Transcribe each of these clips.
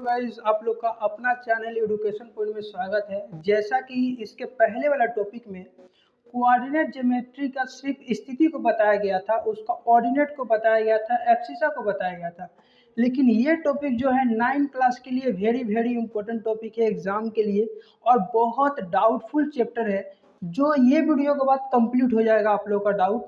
Guys, आप लोग का अपना चैनल एजुकेशन पॉइंट में स्वागत है। जैसा कि इसके पहले वाला टॉपिक में कोऑर्डिनेट ज्योमेट्री का सिर्फ स्थिति को बताया गया था, उसका ऑर्डिनेट को बताया गया था, एब्सिसा को बताया गया था। लेकिन ये टॉपिक जो है 9 क्लास के लिए वेरी वेरी इंपॉर्टेंट टॉपिक है एग्जाम के लिए, और बहुत डाउटफुल चैप्टर है जो ये वीडियो के बाद कंप्लीट हो जाएगा आप लोग का डाउट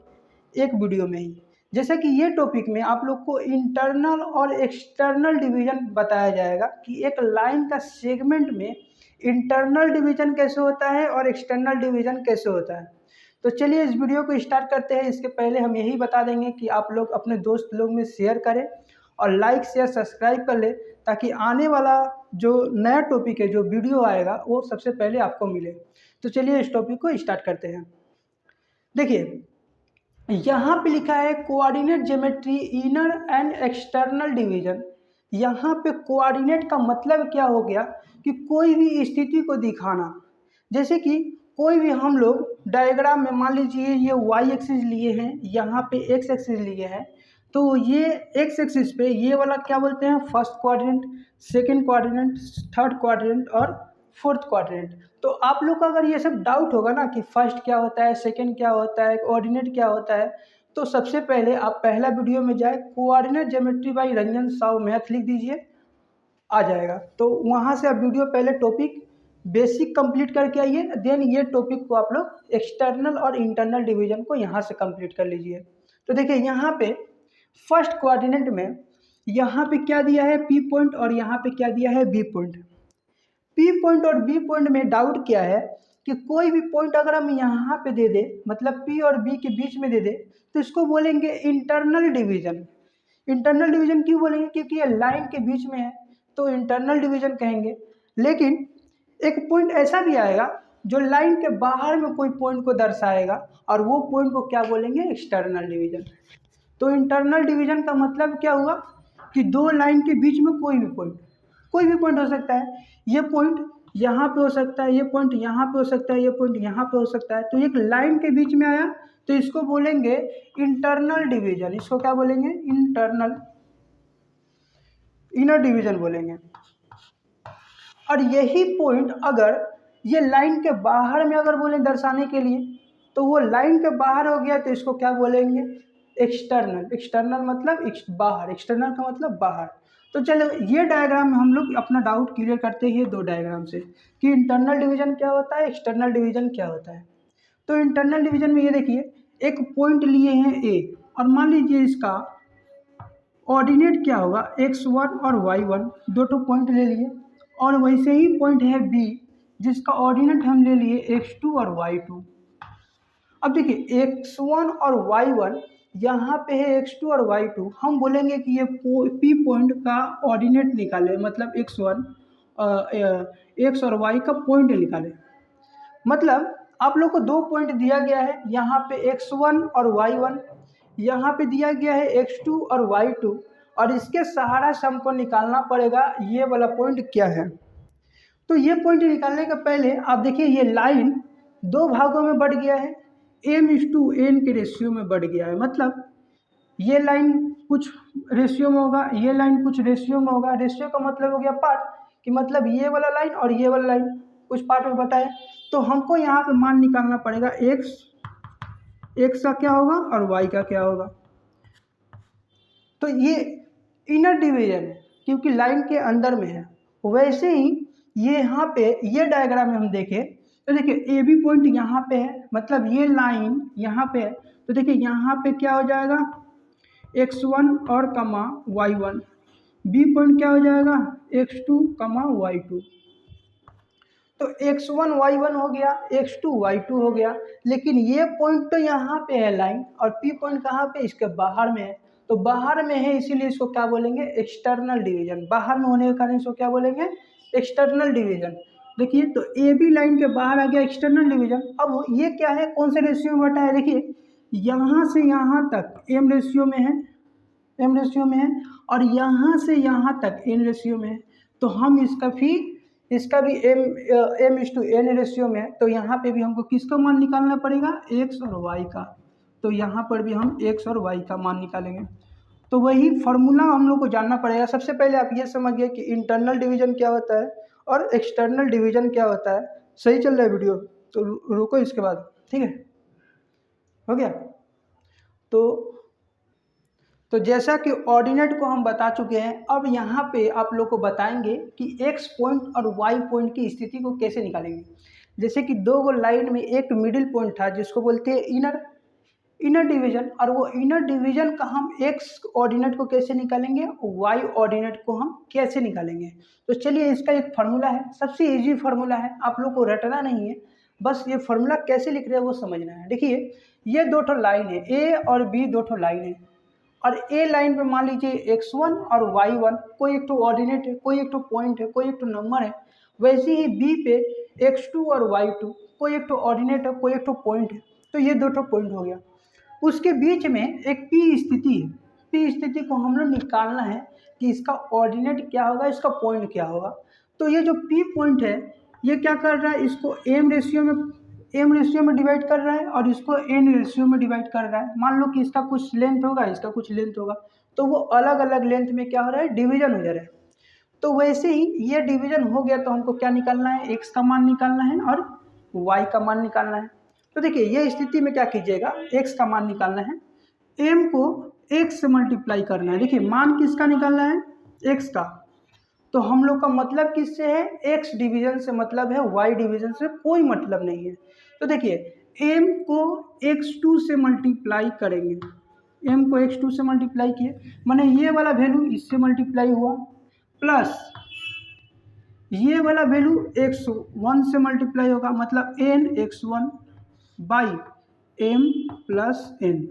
एक वीडियो में ही। जैसे कि ये टॉपिक में आप लोग को इंटरनल और एक्सटर्नल डिवीजन बताया जाएगा कि एक लाइन का सेगमेंट में इंटरनल डिवीजन कैसे होता है और एक्सटर्नल डिवीजन कैसे होता है। तो चलिए इस वीडियो को स्टार्ट करते हैं। इसके पहले हम यही बता देंगे कि आप लोग अपने दोस्त लोग में शेयर करें और लाइक शेयर सब्सक्राइब कर ले, ताकि आने वाला जो नया टॉपिक है, जो वीडियो आएगा, वो सबसे पहले आपको मिले। तो चलिए इस टॉपिक को स्टार्ट करते हैं। देखिए, यहाँ पे लिखा है coordinate geometry inner and external division. यहाँ पे कोऑर्डिनेट का मतलब क्या हो गया कि कोई भी स्थिति को दिखाना। जैसे कि कोई भी हम लोग डायग्राम में मान लीजिए ये वाई एक्सिस लिए हैं, यहाँ पे एक्स एक्सिस लिए हैं, तो ये एक्स एक्सिस पे ये वाला क्या बोलते हैं, first quadrant, second quadrant, third quadrant और फोर्थ क्वाड्रेंट। तो आप लोग का अगर ये सब डाउट होगा ना कि फर्स्ट क्या होता है, सेकंड क्या होता है, कोऑर्डिनेट क्या होता है, तो सबसे पहले आप पहला वीडियो में जाए, coordinate geometry by Ranjan Sao math लिख दीजिए, आ जाएगा। तो वहाँ से आप वीडियो पहले टॉपिक बेसिक कंप्लीट करके आइए, देन ये टॉपिक को आप लोग एक्सटर्नल और इंटरनल डिवीजन को यहाँ से कंप्लीट कर लीजिए। तो देखिए यहाँ पे फर्स्ट कोऑर्डिनेट में यहाँ पे क्या दिया है, पी पॉइंट, और यहाँ पे क्या दिया है, बी पॉइंट। पी पॉइंट और बी पॉइंट में डाउट क्या है कि कोई भी पॉइंट अगर हम यहाँ पे दे दे, मतलब पी और बी के बीच में दे दे, तो इसको बोलेंगे इंटरनल डिवीजन। इंटरनल डिवीजन क्यों बोलेंगे, क्योंकि ये लाइन के बीच में है, तो इंटरनल डिवीजन कहेंगे। लेकिन एक पॉइंट ऐसा भी आएगा जो लाइन के बाहर में कोई पॉइंट को दर्शाएगा, और वो पॉइंट को क्या बोलेंगे, एक्सटर्नल डिवीजन। तो इंटरनल डिवीजन का मतलब क्या हुआ कि दो लाइन के बीच में कोई भी पॉइंट हो सकता है। ये पॉइंट यहाँ पे हो सकता है, ये पॉइंट यहाँ पे हो सकता है, ये पॉइंट यहाँ पे हो सकता है। तो एक लाइन के बीच में आया तो इसको बोलेंगे इंटरनल डिवीजन। इसको क्या बोलेंगे, इंटरनल, इनर डिवीजन बोलेंगे। और यही पॉइंट अगर ये लाइन के बाहर में अगर बोले दर्शाने के लिए, तो वो लाइन के बाहर हो गया तो इसको क्या बोलेंगे, एक्सटर्नल। एक्सटर्नल मतलब बाहर, एक्सटर्नल का मतलब बाहर। तो चलो ये डायग्राम में हम लोग अपना डाउट क्लियर करते हैं दो डायग्राम से कि इंटरनल डिवीजन क्या होता है, एक्सटर्नल डिवीजन क्या होता है। तो इंटरनल डिवीजन में ये देखिए, एक पॉइंट लिए हैं ए, और मान लीजिए इसका ऑर्डिनेट क्या होगा, x1 और y1, दो पॉइंट ले लिए। और वैसे ही पॉइंट है बी जिसका ऑर्डिनेट हम ले लिए x2 और y2। अब देखिए x1 और y1 यहाँ पे है, x2 और y2, हम बोलेंगे कि ये p पॉइंट का ऑर्डिनेट निकाले, मतलब x1 x और y का पॉइंट निकाले। मतलब आप लोग को दो पॉइंट दिया गया है, यहाँ पे x1 और y1, यहाँ पे दिया गया है x2 और y2, और इसके सहारा से हमको निकालना पड़ेगा ये वाला पॉइंट क्या है। तो ये पॉइंट निकालने के पहले आप देखिए ये लाइन दो भागों में बढ़ गया है, m:n के रेशियो में बढ़ गया है। मतलब ये लाइन कुछ रेशियो में होगा, ये लाइन कुछ रेशियो में होगा। रेशियो का मतलब हो गया पार्ट, कि मतलब ये वाला लाइन और ये वाला लाइन कुछ पार्ट में बटा है। तो हमको यहाँ पे मान निकालना पड़ेगा x का क्या होगा और y का क्या होगा। तो ये इनर डिवीजन है क्योंकि लाइन के अंदर में है। वैसे ही ये यहाँ पे ये डायग्राम में हम देखें तो देखिए ए बी पॉइंट यहाँ पे है, मतलब ये लाइन यहाँ पे है। तो देखिए यहाँ पे क्या हो जाएगा, x1 और कमा y1, बी पॉइंट क्या हो जाएगा, x2 कमा y2। तो x1 y1 हो गया, x2 y2 हो गया। लेकिन ये पॉइंट तो यहाँ पे है लाइन, और p पॉइंट कहाँ पे, इसके बाहर में है। तो बाहर में है इसीलिए इसको क्या बोलेंगे, एक्सटर्नल डिवीजन। बाहर में होने के कारण इसको क्या बोलेंगे, एक्सटर्नल डिवीजन। देखिए तो ए बी लाइन के बाहर आ गया एक्सटर्नल डिवीजन। अब ये क्या है, कौन से रेशियो में बटा है, देखिए यहाँ से यहाँ तक m रेशियो में है, और यहाँ से यहाँ तक n रेशियो में है। तो हम इसका भी m:n रेशियो में है। तो यहाँ पे भी हमको किसका मान निकालना पड़ेगा, x और y का। तो यहाँ पर भी हम x और y का मान निकालेंगे। तो वही फार्मूला हम लोग को जानना पड़ेगा। सबसे पहले आप ये समझ गए कि इंटरनल डिवीजन क्या होता है और एक्सटर्नल डिवीजन क्या होता है। सही चल रहा है वीडियो, तो रुको इसके बाद, ठीक है, हो गया। तो जैसा कि ऑर्डिनेट को हम बता चुके हैं, अब यहाँ पे आप लोग को बताएंगे कि एक्स पॉइंट और वाई पॉइंट की स्थिति को कैसे निकालेंगे। जैसे कि दो गो लाइन में एक मिडिल पॉइंट था जिसको बोलते हैं इनर डिवीजन, और वो इनर डिवीजन का हम एक्स ऑर्डिनेट को कैसे निकालेंगे, वाई ऑर्डिनेट को हम कैसे निकालेंगे। तो चलिए, इसका एक फार्मूला है, सबसे इजी फार्मूला है, आप लोग को रटना नहीं है, बस ये फार्मूला कैसे लिख रहे हैं वो समझना है। देखिए, ये दो ठो लाइन है, ए और बी दो ठो लाइन है, और ए लाइन पे मान लीजिए x1 और y1 कोई एक तो ऑर्डिनेट है, कोई एक तो पॉइंट है, कोई एक तो नंबर है। वैसे ही बी पे x2 और y2 कोई एक तो ऑर्डिनेट है, कोई एक तो पॉइंट है। तो ये दो तो पॉइंट हो गया। उसके बीच में एक पी स्थिति है। पी स्थिति को हम लोग निकालना है कि इसका ऑर्डिनेट क्या होगा, इसका पॉइंट क्या होगा। तो ये जो पी पॉइंट है ये क्या कर रहा है, इसको एम रेशियो में डिवाइड कर रहा है और इसको एन रेशियो में डिवाइड कर रहा है। मान लो कि इसका कुछ लेंथ होगा, इसका कुछ लेंथ होगा, तो वो अलग अलग लेंथ में क्या हो रहा है, डिवीजन हो जा रहा है। तो वैसे ही ये डिवीजन हो गया, तो हमको क्या निकालना है, एक्स का मान निकालना है और वाई का मान निकालना है। तो देखिए, ये स्थिति में क्या कीजिएगा, एक्स का मान निकालना है, एम को एक्स से मल्टीप्लाई करना है। देखिए, मान किसका निकालना है, एक्स का। तो हम लोग का मतलब किससे है, एक्स डिवीजन से मतलब है, वाई डिवीजन से कोई मतलब नहीं है। तो देखिए, एम को x2 से मल्टीप्लाई करेंगे, एम को x2 से मल्टीप्लाई किए, माने ये वाला वैल्यू इससे मल्टीप्लाई हुआ, प्लस ये वाला वैल्यू x1 से मल्टीप्लाई होगा, मतलब n x1 by m plus n।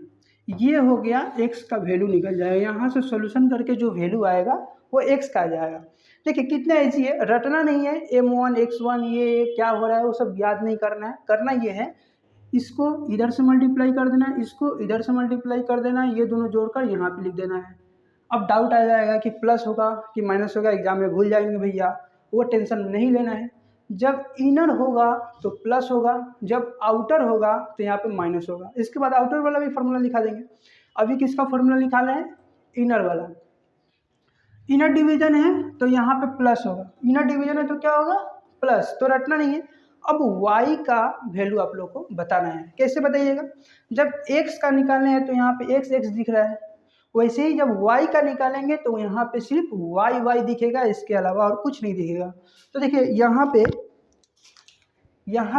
ये हो गया x का वैल्यू निकल जाएगा। यहाँ से सॉल्यूशन करके जो वैल्यू आएगा वो x का आ जाएगा। देखिए, कितना ईजी है, रटना नहीं है, m1 x1 ये क्या हो रहा है वो सब याद नहीं करना है। करना ये है, इसको इधर से मल्टीप्लाई कर देना है, इसको इधर से मल्टीप्लाई कर देना है, ये दोनों जोड़कर यहाँ पे लिख देना है। अब डाउट आ जाएगा कि प्लस होगा कि माइनस होगा, एग्जाम में भूल जाएंगे भैया, वो टेंशन नहीं लेना है। जब इनर होगा तो प्लस होगा, जब आउटर होगा तो यहाँ पे माइनस होगा। इसके बाद आउटर वाला भी फार्मूला लिखा देंगे। अभी किसका फार्मूला निकालना है, इनर वाला। इनर डिवीजन है तो यहाँ पे प्लस होगा, इनर डिवीजन है तो क्या होगा, प्लस। तो रटना नहीं है। अब y का वैल्यू आप लोग को बताना है, कैसे बताइएगा, जब x का निकालना है तो यहाँ पे x दिख रहा है, वैसे ही जब y का निकालेंगे तो यहाँ पे सिर्फ y दिखेगा, इसके अलावा और कुछ नहीं दिखेगा। तो देखिए, यहाँ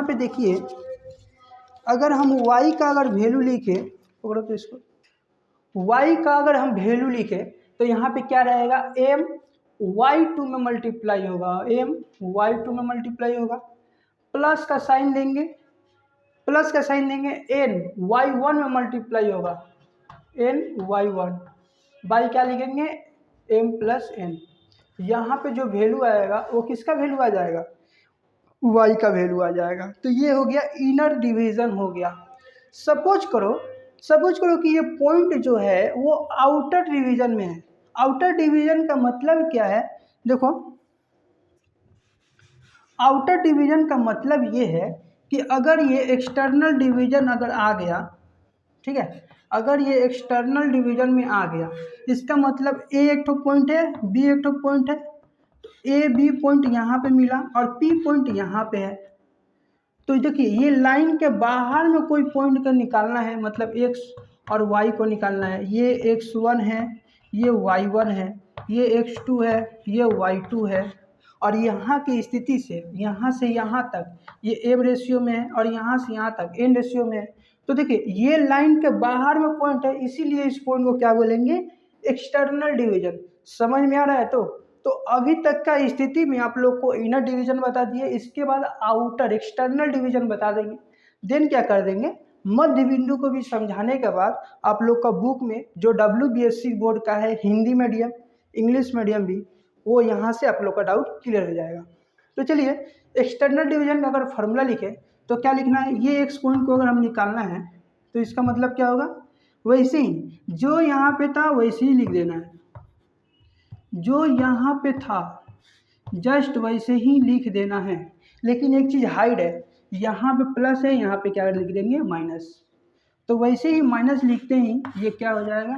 पे देखिए, अगर हम y का अगर वैल्यू लिखे, पकड़ो तो इसको, y का अगर हम वैल्यू लिखे तो यहाँ पे क्या रहेगा, m y2 में मल्टीप्लाई होगा, m y2 में मल्टीप्लाई होगा, प्लस का साइन देंगे, n y1 में मल्टीप्लाई होगा, n y1 बाई क्या लिखेंगे, m प्लस n। यहाँ पे जो वैल्यू आएगा वो किसका वैल्यू आ जाएगा, y का वैल्यू आ जाएगा। तो ये हो गया इनर डिवीजन हो गया। सपोज करो कि ये पॉइंट जो है वो आउटर डिवीजन में है। आउटर डिवीजन का मतलब क्या है, देखो, आउटर डिवीजन का मतलब ये है कि अगर ये एक्सटर्नल डिवीजन अगर आ गया, ठीक है, अगर ये एक्सटर्नल डिवीजन में आ गया, इसका मतलब ए एक ठो पॉइंट है, बी एक ठो पॉइंट है, तो ए बी पॉइंट यहाँ पे मिला और पी पॉइंट यहाँ पे है। तो देखिए, ये लाइन के बाहर में कोई पॉइंट का निकालना है, मतलब x और y को निकालना है। ये x1 है, ये y1 है, ये x2 है, ये y2 है, और यहाँ की स्थिति से यहाँ तक ये m रेशियो में है और यहाँ से यहाँ तक n रेशियो में है। तो देखिए, ये लाइन के बाहर में पॉइंट है, इसीलिए इस पॉइंट को क्या बोलेंगे, एक्सटर्नल डिवीजन। समझ में आ रहा है? तो अभी तक का स्थिति में आप लोग को इनर डिवीजन बता दिए, इसके बाद आउटर एक्सटर्नल डिवीजन बता देंगे। देन क्या कर देंगे, मध्य बिंदु को भी समझाने के बाद आप लोग का बुक में जो WBSC बोर्ड का है, हिंदी मीडियम इंग्लिश मीडियम भी, वो यहाँ से आप लोग का डाउट क्लियर हो जाएगा। तो चलिए, एक्सटर्नल डिवीजन का अगर फार्मूला लिखे तो क्या लिखना है, ये एक्स पॉइंट को अगर हम निकालना है तो इसका मतलब क्या होगा, वैसे ही जो यहाँ पे था वैसे ही लिख देना है, जो यहाँ पे था जस्ट वैसे ही लिख देना है। लेकिन एक चीज़ हाइड है, यहाँ पे प्लस है, यहाँ पे क्या लिख देंगे, माइनस। तो वैसे ही माइनस लिखते ही ये क्या हो जाएगा,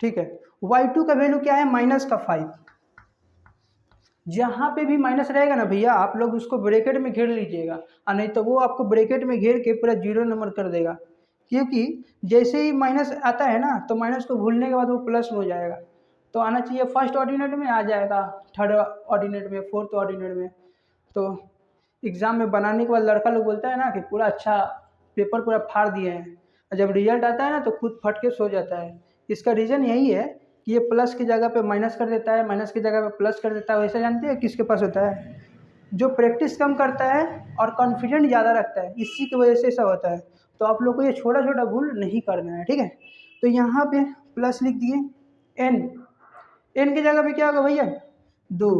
ठीक है। y2 का वैल्यू क्या है, माइनस का 5। जहाँ पे भी माइनस रहेगा ना भैया, आप लोग उसको ब्रैकेट में घेर लीजिएगा, और नहीं तो वो आपको ब्रैकेट में घेर के पूरा 0 नंबर कर देगा, क्योंकि जैसे ही माइनस आता है ना तो माइनस को भूलने के बाद वो प्लस में हो जाएगा। तो आना चाहिए फर्स्ट ऑर्डिनेट में, आ जाएगा थर्ड ऑर्डिनेट में, फोर्थ ऑर्डिनेट में। तो एग्ज़ाम में बनाने के बाद लड़का लोग बोलता है ना कि पूरा अच्छा पेपर पूरा फाड़ दिए हैं, और जब रिजल्ट आता है ना तो खुद फट के सो जाता है। इसका रीज़न यही है कि ये प्लस की जगह पे माइनस कर देता है, माइनस की जगह पे प्लस कर देता है। वैसे जानते हैं किसके पास होता है, जो प्रैक्टिस कम करता है और कॉन्फिडेंट ज़्यादा रखता है, इसी की वजह से ऐसा होता है। तो आप लोग को ये छोटा छोटा भूल नहीं करना है, ठीक है। तो यहाँ पे प्लस लिख दिए, एन, एन की जगह पे क्या होगा भैया 2,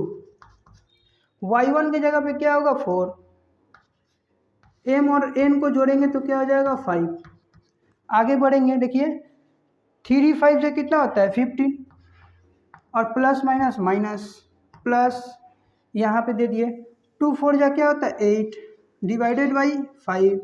y1 की जगह पे क्या होगा 4, m और n को जोड़ेंगे तो क्या हो जाएगा 5। आगे बढ़ेंगे, देखिए 3 5 से कितना होता है 15, और प्लस माइनस माइनस प्लस, यहाँ पे दे दिए 2 4 जा क्या होता है 8 डिवाइडेड बाई 5।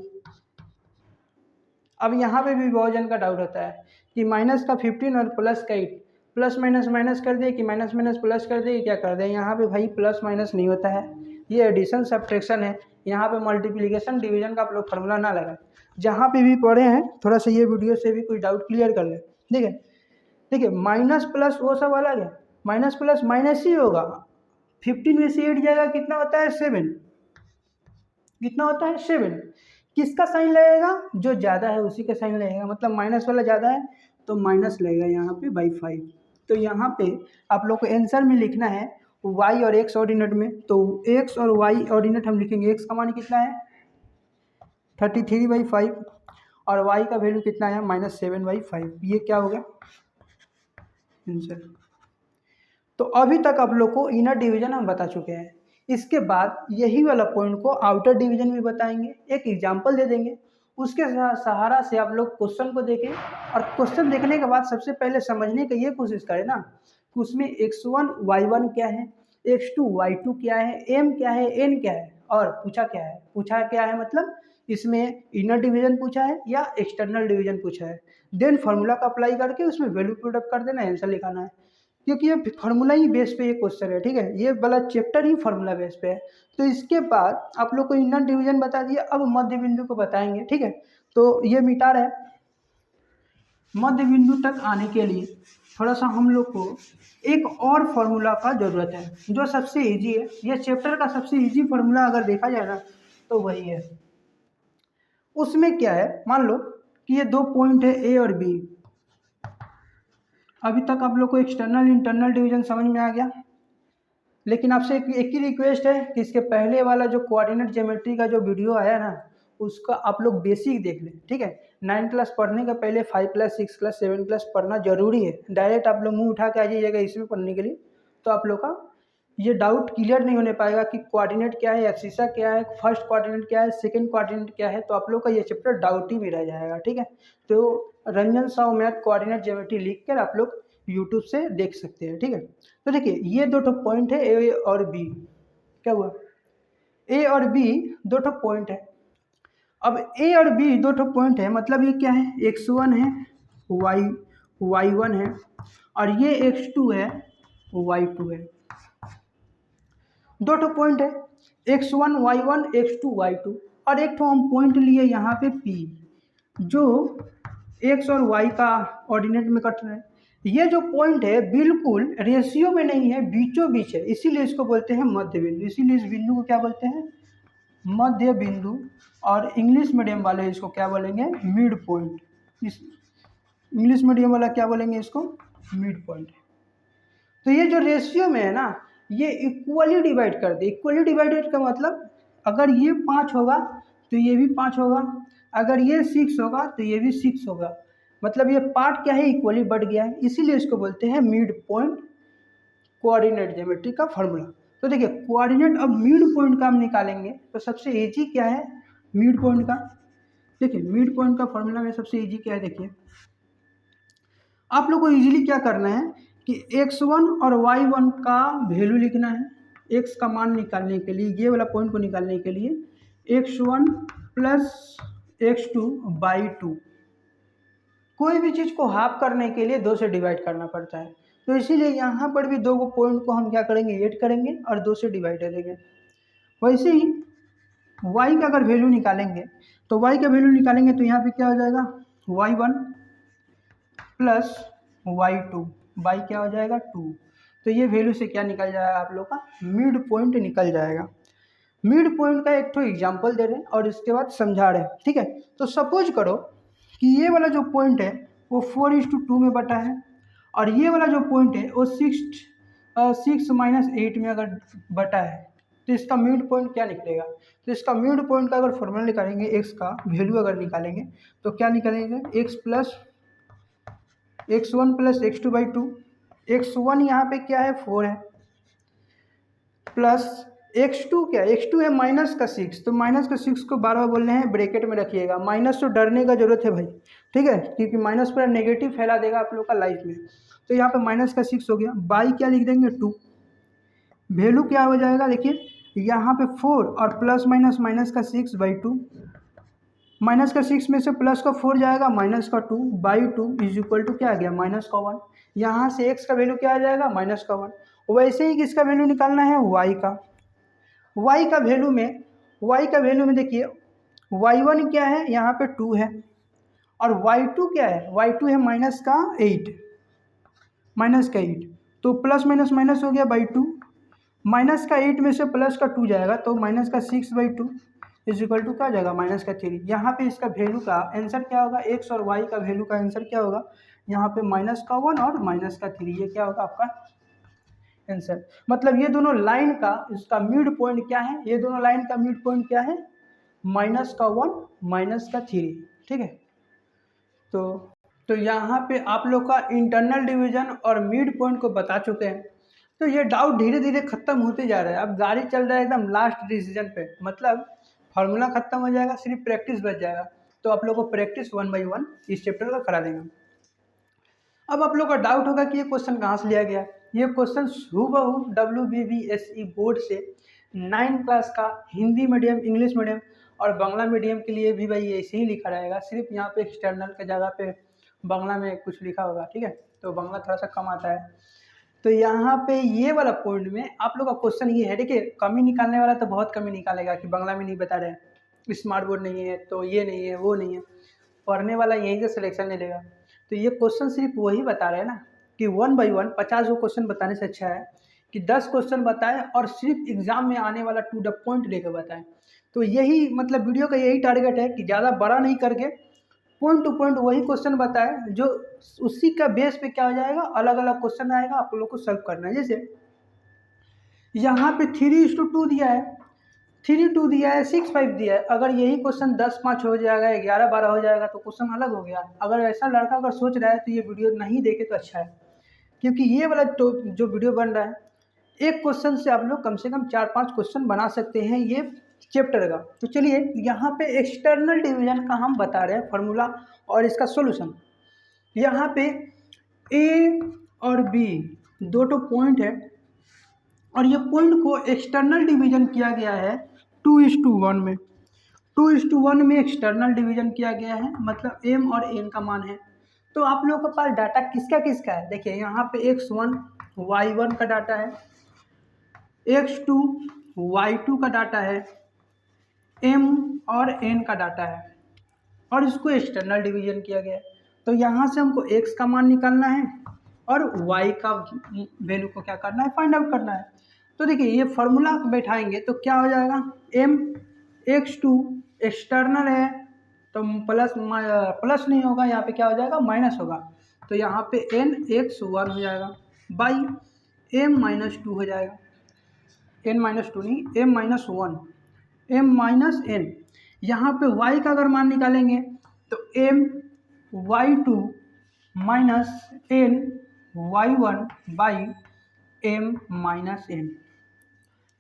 अब यहाँ पे भी बहुत जन का डाउट होता है कि माइनस का 15 और प्लस का 8, प्लस माइनस माइनस कर दे कि माइनस माइनस प्लस कर दे, क्या कर दे। यहाँ पे भाई प्लस माइनस नहीं होता है, ये एडिशन सब्ट्रैक्शन है। यहाँ पे मल्टीप्लिकेशन डिवीजन का आप लोग फार्मूला ना लगाए। जहाँ पे भी पढ़े हैं थोड़ा सा ये वीडियो से भी कुछ डाउट क्लियर कर ले, ठीक है। देखिए माइनस प्लस वो सब अलग है, माइनस प्लस माइनस ही होगा। 15 में से 8 जाएगा कितना होता है 7, कितना होता है 7। किसका साइन लगेगा, जो ज़्यादा है उसी का साइन लगेगा, मतलब माइनस वाला ज़्यादा है तो माइनस लगेगा यहाँ पे बाई 5। तो यहाँ पे आप लोग को आंसर में लिखना है y और x ऑर्डिनेट में, तो x और y ऑर्डिनेट हम लिखेंगे, x का मान कितना है 33/5 और y का वैल्यू कितना है -7/5। ये क्या हो गया आंसर। तो अभी तक आप लोग को इनर डिवीजन हम बता चुके हैं। इसके बाद यही वाला पॉइंट को आउटर डिवीजन में बताएंगे, एक एग्जांपल दे देंगे, उसके सहारा से आप लोग क्वेश्चन को देखें। और क्वेश्चन देखने के बाद सबसे पहले समझने की ये कोशिश करें ना कि उसमें x1 y1 क्या है, x2 y2 क्या है, m क्या है, n क्या है, और पूछा क्या है। पूछा क्या है मतलब इसमें इनर डिवीजन पूछा है या एक्सटर्नल डिवीजन पूछा है। देन फार्मूला का अप्लाई करके उसमें वैल्यू पुट कर देना, आंसर लिखाना है, क्योंकि ये फार्मूला ही बेस पे ये क्वेश्चन है, ठीक है। ये वाला चैप्टर ही फार्मूला बेस पे है। तो इसके बाद आप लोग को इनर डिवीजन बता दिया, अब मध्य बिंदु को बताएंगे, ठीक है। तो ये मीटर है, मध्य बिंदु तक आने के लिए थोड़ा सा हम लोग को एक और फार्मूला का ज़रूरत है, जो सबसे इजी है। ये चैप्टर का सबसे इजी फार्मूला अगर देखा जाए ना तो वही है। उसमें क्या है, मान लो कि ये दो पॉइंट है ए और बी। अभी तक आप लोग को एक्सटर्नल इंटरनल डिवीजन समझ में आ गया, लेकिन आपसे एक ही रिक्वेस्ट है कि इसके पहले वाला जो कोऑर्डिनेट ज्योमेट्री का जो वीडियो आया ना उसका आप लोग बेसिक देख लें, ठीक है। 9 क्लास पढ़ने का पहले 5 क्लास 6 क्लास 7 क्लास पढ़ना जरूरी है। डायरेक्ट आप लोग मुंह उठा के आ जाइएगा इसमें पढ़ने के लिए, तो आप लोग का ये डाउट क्लियर नहीं होने पाएगा कि कोऑर्डिनेट क्या है, एक्सिसा क्या है, फर्स्ट कोऑर्डिनेट क्या है, सेकंड कोऑर्डिनेट क्या है। तो आप लोग का ये चैप्टर डाउट ही में रह जाएगा, ठीक है। तो Ranjan Sahu math coordinate geometry लिख कर आप लोग यूट्यूब से देख सकते हैं, ठीक है। तो देखिए ये दो पॉइंट है ए और बी, क्या हुआ ए और बी दो पॉइंट है। अब ए और बी दो पॉइंट है, मतलब ये क्या है x1 है y1 है और ये x2 है y2 है। दो पॉइंट है x1 y1 x2 y2, और एक तो हम पॉइंट लिए यहाँ पे p जो x और y का ऑर्डिनेट में कट रहा है। ये जो पॉइंट है बिल्कुल रेशियो में नहीं है, बीचों बीच है, इसीलिए इसको बोलते हैं मध्य बिंदु। इसीलिए इस बिंदु को क्या बोलते हैं मध्य बिंदु, और इंग्लिश मीडियम वाले इसको क्या बोलेंगे मिड पॉइंट। इस इंग्लिश मीडियम वाला क्या बोलेंगे इसको मिड पॉइंट। तो ये जो रेशियो में है ना ये इक्वली डिवाइड कर दे। इक्वली डिवाइडेड का मतलब अगर ये 5 होगा तो ये भी 5 होगा, अगर ये 6 होगा तो ये भी 6 होगा, मतलब ये पार्ट क्या है इक्वली बढ़ गया है, इसीलिए इसको बोलते हैं मिड पॉइंट कोऑर्डिनेट ज्योमेट्री का फार्मूला। तो देखिए कोऑर्डिनेट अब मिड पॉइंट का हम निकालेंगे, तो सबसे इजी क्या है मिड पॉइंट का। देखिए मिड पॉइंट का फार्मूला में सबसे इजी क्या है, देखिए आप लोग को इजीली क्या करना है कि x1 और y1 का वैल्यू लिखना है। x का मान निकालने के लिए, ये वाला पॉइंट को निकालने के लिए x1 प्लस x2 बाई 2, कोई भी चीज़ को हाफ करने के लिए 2 से डिवाइड करना पड़ता है। तो इसीलिए यहाँ पर भी 2 पॉइंट को हम क्या करेंगे, ऐड करेंगे और 2 से डिवाइड करेंगे। वैसे ही y का अगर वैल्यू निकालेंगे तो y का वैल्यू निकालेंगे तो यहाँ पे क्या हो जाएगा, y1 प्लस y2, y क्या हो जाएगा 2। तो ये वैल्यू से क्या निकल जाएगा आप लोग का, मिड पॉइंट निकल जाएगा। मिड पॉइंट का एक तो एग्जाम्पल दे रहे हैं और इसके बाद समझा रहे हैं, ठीक है। तो सपोज करो कि ये वाला जो पॉइंट है वो 4:2 में बटा है और ये वाला जो पॉइंट है वो 6 - 8 में अगर बटा है, तो इसका मिड पॉइंट क्या निकलेगा। तो इसका मिड पॉइंट का अगर फॉर्मूला निकालेंगे, एक्स का वैल्यू अगर निकालेंगे तो क्या निकालेंगे, x1 प्लस x2/2। x1 यहाँ पे क्या है 4 है, प्लस x2 क्या है, x2 है -6। तो -6 को बार बार बोल रहे हैं ब्रैकेट में रखिएगा, माइनस तो डरने का जरूरत है भाई, ठीक है, क्योंकि माइनस पूरा नेगेटिव फैला देगा आप लोग का लाइफ में। तो यहाँ पे -6 हो गया, बाई क्या लिख देंगे 2। वैल्यू क्या हो जाएगा, देखिए यहाँ पे 4 और प्लस माइनस -6/2, -6 में से प्लस का 4 जाएगा, -2/2 इज इक्वल टू क्या आ गया, -1। यहाँ से x का वैल्यू क्या आ जाएगा, -1। वैसे ही किसका वैल्यू निकालना है, y का। y का वैल्यू में देखिए y1 क्या है, यहाँ पे 2 है और y2 क्या है, y2 है -8। तो प्लस माइनस माइनस हो गया /2, -8 में से प्लस का 2 जाएगा तो -6/2 इज इक्वल टू क्या जाएगा, -3। यहाँ पे इसका वैल्यू का आंसर क्या होगा, x और y का वैल्यू का आंसर क्या होगा, यहाँ पे -1 और -3, ये क्या होगा आपका आंसर। मतलब ये दोनों लाइन का इसका मिड पॉइंट क्या है, ये दोनों लाइन का मिड पॉइंट क्या है, -1 -3, ठीक है। तो यहाँ पे आप लोग का इंटरनल डिवीजन और मिड पॉइंट को बता चुके हैं। तो ये डाउट धीरे धीरे खत्म होते जा रहा है, अब गाड़ी चल रहा है एकदम लास्ट डिसीजन पे, मतलब फार्मूला खत्म हो जाएगा, सिर्फ प्रैक्टिस बच जाएगा। तो आप लोग को प्रैक्टिस 1 बाई 1 इस चैप्टर का करा देंगे। अब आप लोग का डाउट होगा कि ये क्वेश्चन कहाँ से लिया गया। ये क्वेश्चन हूबहू WBBSE बोर्ड से 9 क्लास का हिंदी मीडियम, इंग्लिश मीडियम और बांग्ला मीडियम के लिए भी भाई ऐसे ही लिखा रहेगा, सिर्फ यहाँ पे एक्सटर्नल के जगह पे बांग्ला में कुछ लिखा होगा, ठीक है, तो बांग्ला थोड़ा सा कम आता है। तो यहाँ पे ये वाला पॉइंट में आप लोग का क्वेश्चन ये है, देखिए कमी निकालने वाला तो बहुत कमी निकालेगा कि बांग्ला में नहीं बता रहे हैं, स्मार्ट बोर्ड नहीं है तो ये नहीं है वो नहीं है, पढ़ने वाला यहीं से सिलेक्शन ले लेगा। तो ये क्वेश्चन सिर्फ वही बता रहे हैं ना कि 1 बाई 1 50 क्वेश्चन बताने से अच्छा है कि 10 क्वेश्चन बताएं और सिर्फ एग्जाम में आने वाला टू द पॉइंट लेकर बताएं। तो यही मतलब वीडियो का यही टारगेट है कि ज़्यादा बड़ा नहीं करके पॉइंट टू पॉइंट वही क्वेश्चन बताएं, जो उसी का बेस पे क्या हो जाएगा, अलग अलग क्वेश्चन आएगा, आप लोग को सॉल्व करना है। जैसे यहाँ पे 3:2 दिया है, 3:2 दिया है, 6:5 दिया है, अगर यही क्वेश्चन 10-5 हो जाएगा, 11-12 हो जाएगा तो क्वेश्चन अलग हो गया। अगर ऐसा लड़का अगर सोच रहा है तो ये वीडियो नहीं देखे तो अच्छा है, क्योंकि ये वाला जो वीडियो बन रहा है, एक क्वेश्चन से आप लोग कम से कम 4-5 क्वेश्चन बना सकते हैं ये चैप्टर का। तो चलिए यहाँ पे एक्सटर्नल डिवीजन का हम बता रहे हैं फार्मूला और इसका सॉल्यूशन। यहाँ पे ए और बी दो पॉइंट है और ये पॉइंट को एक्सटर्नल डिवीजन किया गया है 2:1 में। 2:1 में एक्सटर्नल डिवीजन किया गया है, मतलब m और n का मान है। तो आप लोगों के पास डाटा किसका किसका है, देखिए यहाँ पे x1 y1 का डाटा है, x2 y2 का डाटा है, m और n का डाटा है और इसको एक्सटर्नल डिवीजन किया गया है। तो यहाँ से हमको x का मान निकालना है और y का वैल्यू को क्या करना है, फाइंड आउट करना है। तो देखिए ये फार्मूला बैठाएंगे तो क्या हो जाएगा, m x2 एक्सटर्नल है तो प्लस नहीं होगा, यहाँ पे क्या हो जाएगा, माइनस होगा। तो यहाँ पे n x1 हो जाएगा बाई m-2 हो जाएगा, n-2 नहीं m-1, m-n। यहाँ पे y का अगर मान निकालेंगे तो m y2 minus n y1 by m-n।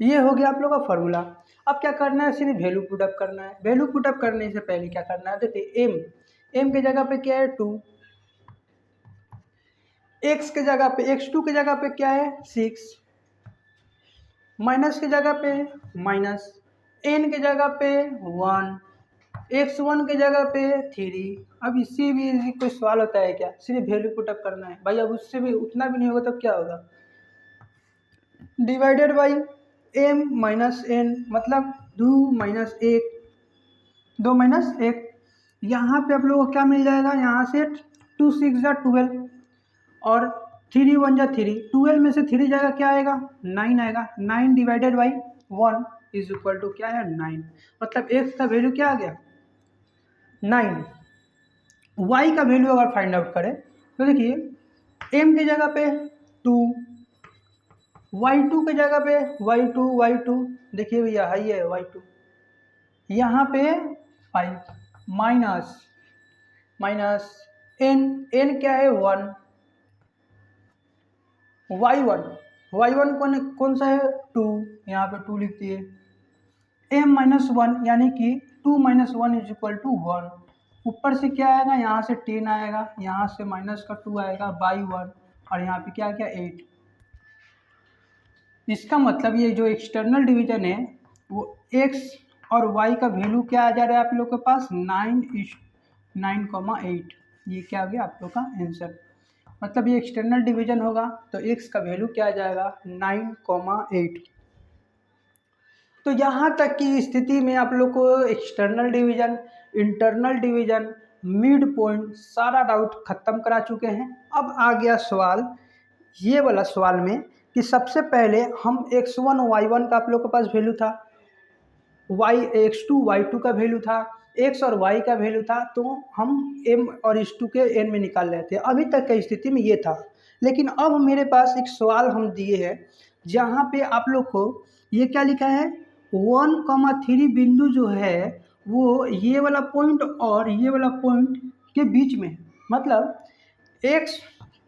ये हो गया आप लोग का फार्मूला। अब क्या करना है, सिर्फ वैल्यू पुटअप करना है। वैल्यू पुटअप करने से पहले क्या करना है, देखिए m के जगह पे क्या है 2, x के जगह पे x2 के जगह पे क्या है 6, माइनस के जगह पे माइनस, n के जगह पे 1 x1 के जगह पे 3। अब इससे भी कोई सवाल होता है क्या? सिर्फ वैल्यू पुटअप करना है भाई। अब उससे भी उतना भी नहीं होगा तो क्या होगा? Divided by m minus n, मतलब 2 माइनस 1। यहाँ पे आप लोगों को क्या मिल जाएगा? यहाँ से 2 6 जा 12 और 3 1 जा 3। 12 में से 3 जाएगा, क्या आएगा? 9 आएगा। 9 divided by 1 is equal to क्या है? 9। मतलब x का वैल्यू क्या आ गया? 9। y का वैल्यू अगर फाइंड आउट करें तो देखिए m की जगह पे 2, y2 की जगह पे y2 देखिए भैया हाई है y2, यहाँ पे 5 माइनस n क्या है? 1। y1 कौन सा है? 2, यहाँ पे 2 लिख दिए। m माइनस 1 यानी कि 2 माइनस 1 इज इक्वल टू 1। ऊपर से क्या आएगा? यहाँ से 10 आएगा, यहाँ से माइनस का 2 आएगा बाई 1 और यहाँ पे क्या क्या 8। इसका मतलब ये जो एक्सटर्नल डिवीजन है वो x और y का वैल्यू क्या आ जा रहा है आप लोग के पास? 9:8। ये क्या आ गया आप लोग का आंसर? मतलब ये एक्सटर्नल डिवीजन होगा तो x का वैल्यू क्या आ जाएगा? 9:8। तो यहाँ तक की स्थिति में आप लोग को external division, internal division, mid point सारा डाउट खत्म करा चुके हैं। अब आ गया सवाल, ये वाला सवाल में कि सबसे पहले हम x1 y1 का आप लोग के पास वैल्यू था, x2 y2 का वैल्यू था, x और y का वैल्यू था, तो हम m और x2 के n में निकाल रहे थे। अभी तक की स्थिति में ये था। लेकिन अब मेरे पास एक सवाल हम दिए हैं जहाँ पे आप लोग को ये क्या लिखा है? 1,3 बिंदु जो है वो ये वाला पॉइंट और ये वाला पॉइंट के बीच में है। मतलब x,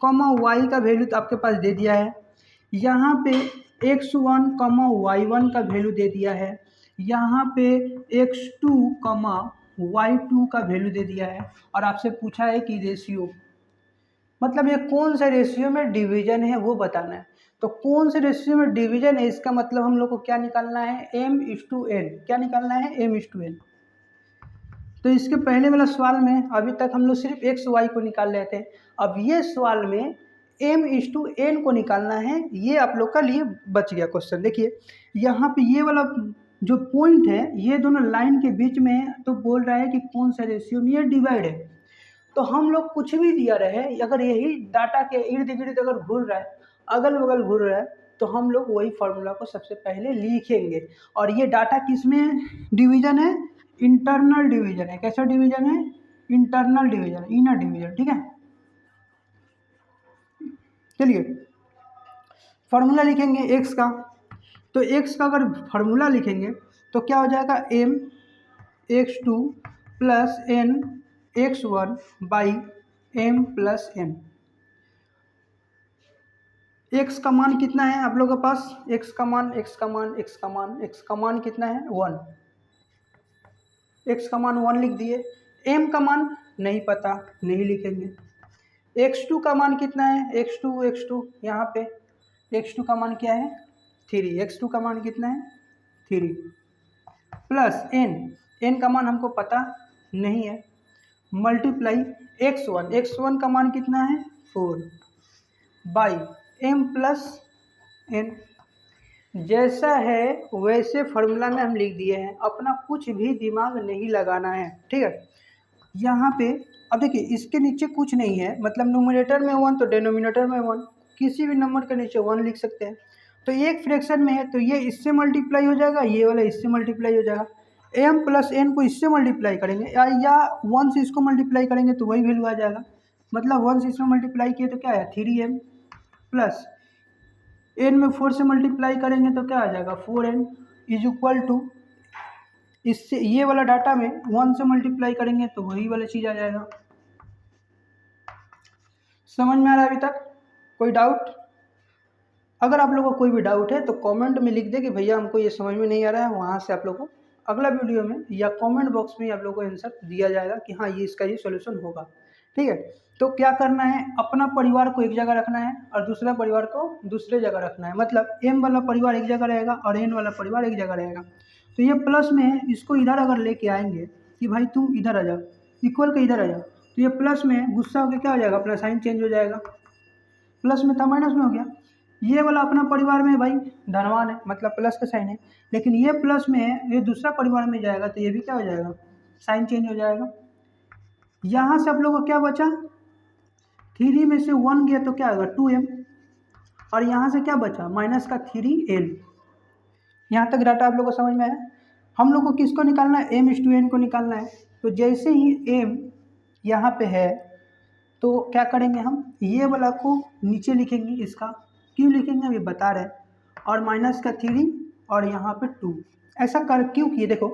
y का वैल्यू तो आपके पास दे दिया है, यहाँ पे x1, y1 का वैल्यू दे दिया है, यहाँ पे x2, y2 का वैल्यू दे दिया है और आपसे पूछा है कि रेशियो, मतलब ये कौन सा रेशियो में डिवीजन है वो बताना है। तो कौन से रेशियो में डिवीजन है इसका मतलब हम लोग को क्या निकालना है? m/n। क्या निकालना है? m/n। तो इसके पहले वाला सवाल में अभी तक हम लोग सिर्फ x y को निकाल रहे थे। अब ये सवाल में m/n को निकालना है। ये आप लोग का लिए बच गया क्वेश्चन। देखिए यहाँ पे ये वाला जो पॉइंट है ये दोनों लाइन के बीच में है, तो बोल रहा है कि कौन सा रेशियो में ये डिवाइड है। तो हम लोग कुछ भी दिया रहे, अगर यही डाटा के इर्द गिर्द अगर घूर रहा है, अगल बगल घूर रहा है, तो हम लोग वही फार्मूला को सबसे पहले लिखेंगे। और ये डाटा किस में डिवीजन है? इंटरनल डिवीजन है। कैसा डिवीजन है? Internal division, inner division. ठीक है, चलिए फार्मूला लिखेंगे x का। तो x का अगर फार्मूला लिखेंगे तो क्या हो जाएगा? m x2 plus n x1 by m plus n। x का मान कितना है आप लोगों के पास? x का मान कितना है? 1। x का मान 1 लिख दिए। m का मान नहीं पता, नहीं लिखेंगे। x2 का मान कितना है? x2 यहाँ पे x2 का मान क्या है? 3। x2 का मान कितना है? 3 प्लस n का मान हमको पता नहीं है, मल्टीप्लाई x1 का मान कितना है? 4 बाई m प्लस n। जैसा है वैसे फार्मूला में हम लिख दिए हैं, अपना कुछ भी दिमाग नहीं लगाना है। ठीक है, यहाँ पे अब देखिए इसके नीचे कुछ नहीं है, मतलब न्यूमरेटर में 1 तो डिनोमिनेटर में 1, किसी भी नंबर के नीचे 1 लिख सकते हैं। तो ये एक फ्रैक्शन में है तो ये इससे मल्टीप्लाई हो जाएगा, ये वाला इससे मल्टीप्लाई हो जाएगा। m प्लस n को इससे मल्टीप्लाई करेंगे या 1 से इसको मल्टीप्लाई करेंगे तो वही वैल्यू आ जाएगा। मतलब 1 से इसमें मल्टीप्लाई किए तो क्या है? 3m प्लस n में 4 से मल्टीप्लाई करेंगे तो क्या आ जाएगा? 4n इज इक्वल टू, इससे ये वाला डाटा में 1 से मल्टीप्लाई करेंगे तो वही वाला चीज़ आ जाएगा। समझ में आ रहा है अभी तक? कोई डाउट? अगर आप लोगों को कोई भी डाउट है तो कमेंट में लिख दे कि भैया हमको ये समझ में नहीं आ रहा है, वहाँ से आप लोगों को अगला वीडियो में या कमेंट बॉक्स में आप लोगों को आंसर दिया जाएगा कि हाँ ये इसका ये सोल्यूशन होगा। ठीक है, तो क्या करना है? अपना परिवार को एक जगह रखना है और दूसरा परिवार को दूसरे जगह रखना है। मतलब m वाला परिवार एक जगह रहेगा और n वाला परिवार एक जगह रहेगा। तो ये प्लस में है, इसको इधर अगर लेके आएंगे कि भाई तुम इधर आ जाओ, इक्वल के इधर आ जाओ, तो ये प्लस में गुस्सा होकर क्या हो जाएगा, अपना साइन चेंज हो जाएगा, प्लस में था माइनस में हो गया। ये वाला अपना परिवार में भाई धनवान है, मतलब प्लस का साइन है, लेकिन ये प्लस में है, ये दूसरा परिवार में जाएगा तो ये भी क्या हो जाएगा, साइन चेंज हो जाएगा। यहाँ से आप लोगों को क्या बचा, 3 में से 1 गया तो क्या होगा 2m, और यहाँ से क्या बचा माइनस का 3n। यहाँ तक डाटा आप लोगों को समझ में आया। हम लोग को किसको निकालना है, m/n को निकालना है। तो जैसे ही m यहाँ पे है तो क्या करेंगे, हम ये वाला को नीचे लिखेंगे, इसका क्यों लिखेंगे अभी बता रहे हैं, और माइनस का 3 और यहाँ पे 2। ऐसा कर क्यों किए, देखो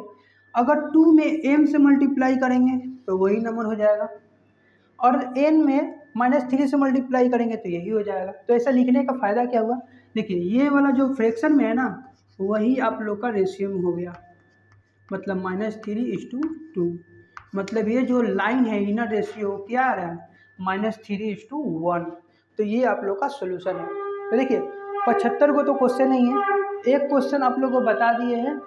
अगर 2 में m से मल्टीप्लाई करेंगे तो वही नंबर हो जाएगा, और n में -3 से मल्टीप्लाई करेंगे तो यही हो जाएगा। तो ऐसा लिखने का फ़ायदा क्या हुआ, देखिए ये वाला जो फ्रैक्शन में है ना, वही आप लोग का रेशियो में हो गया, मतलब -3:2। मतलब ये जो लाइन है इनर रेशियो क्या आ रहा है, -3:1। तो ये आप लोग का सोल्यूशन है। तो देखिए 75 को तो क्वेश्चन नहीं है, एक क्वेश्चन आप लोग को बता दिए हैं,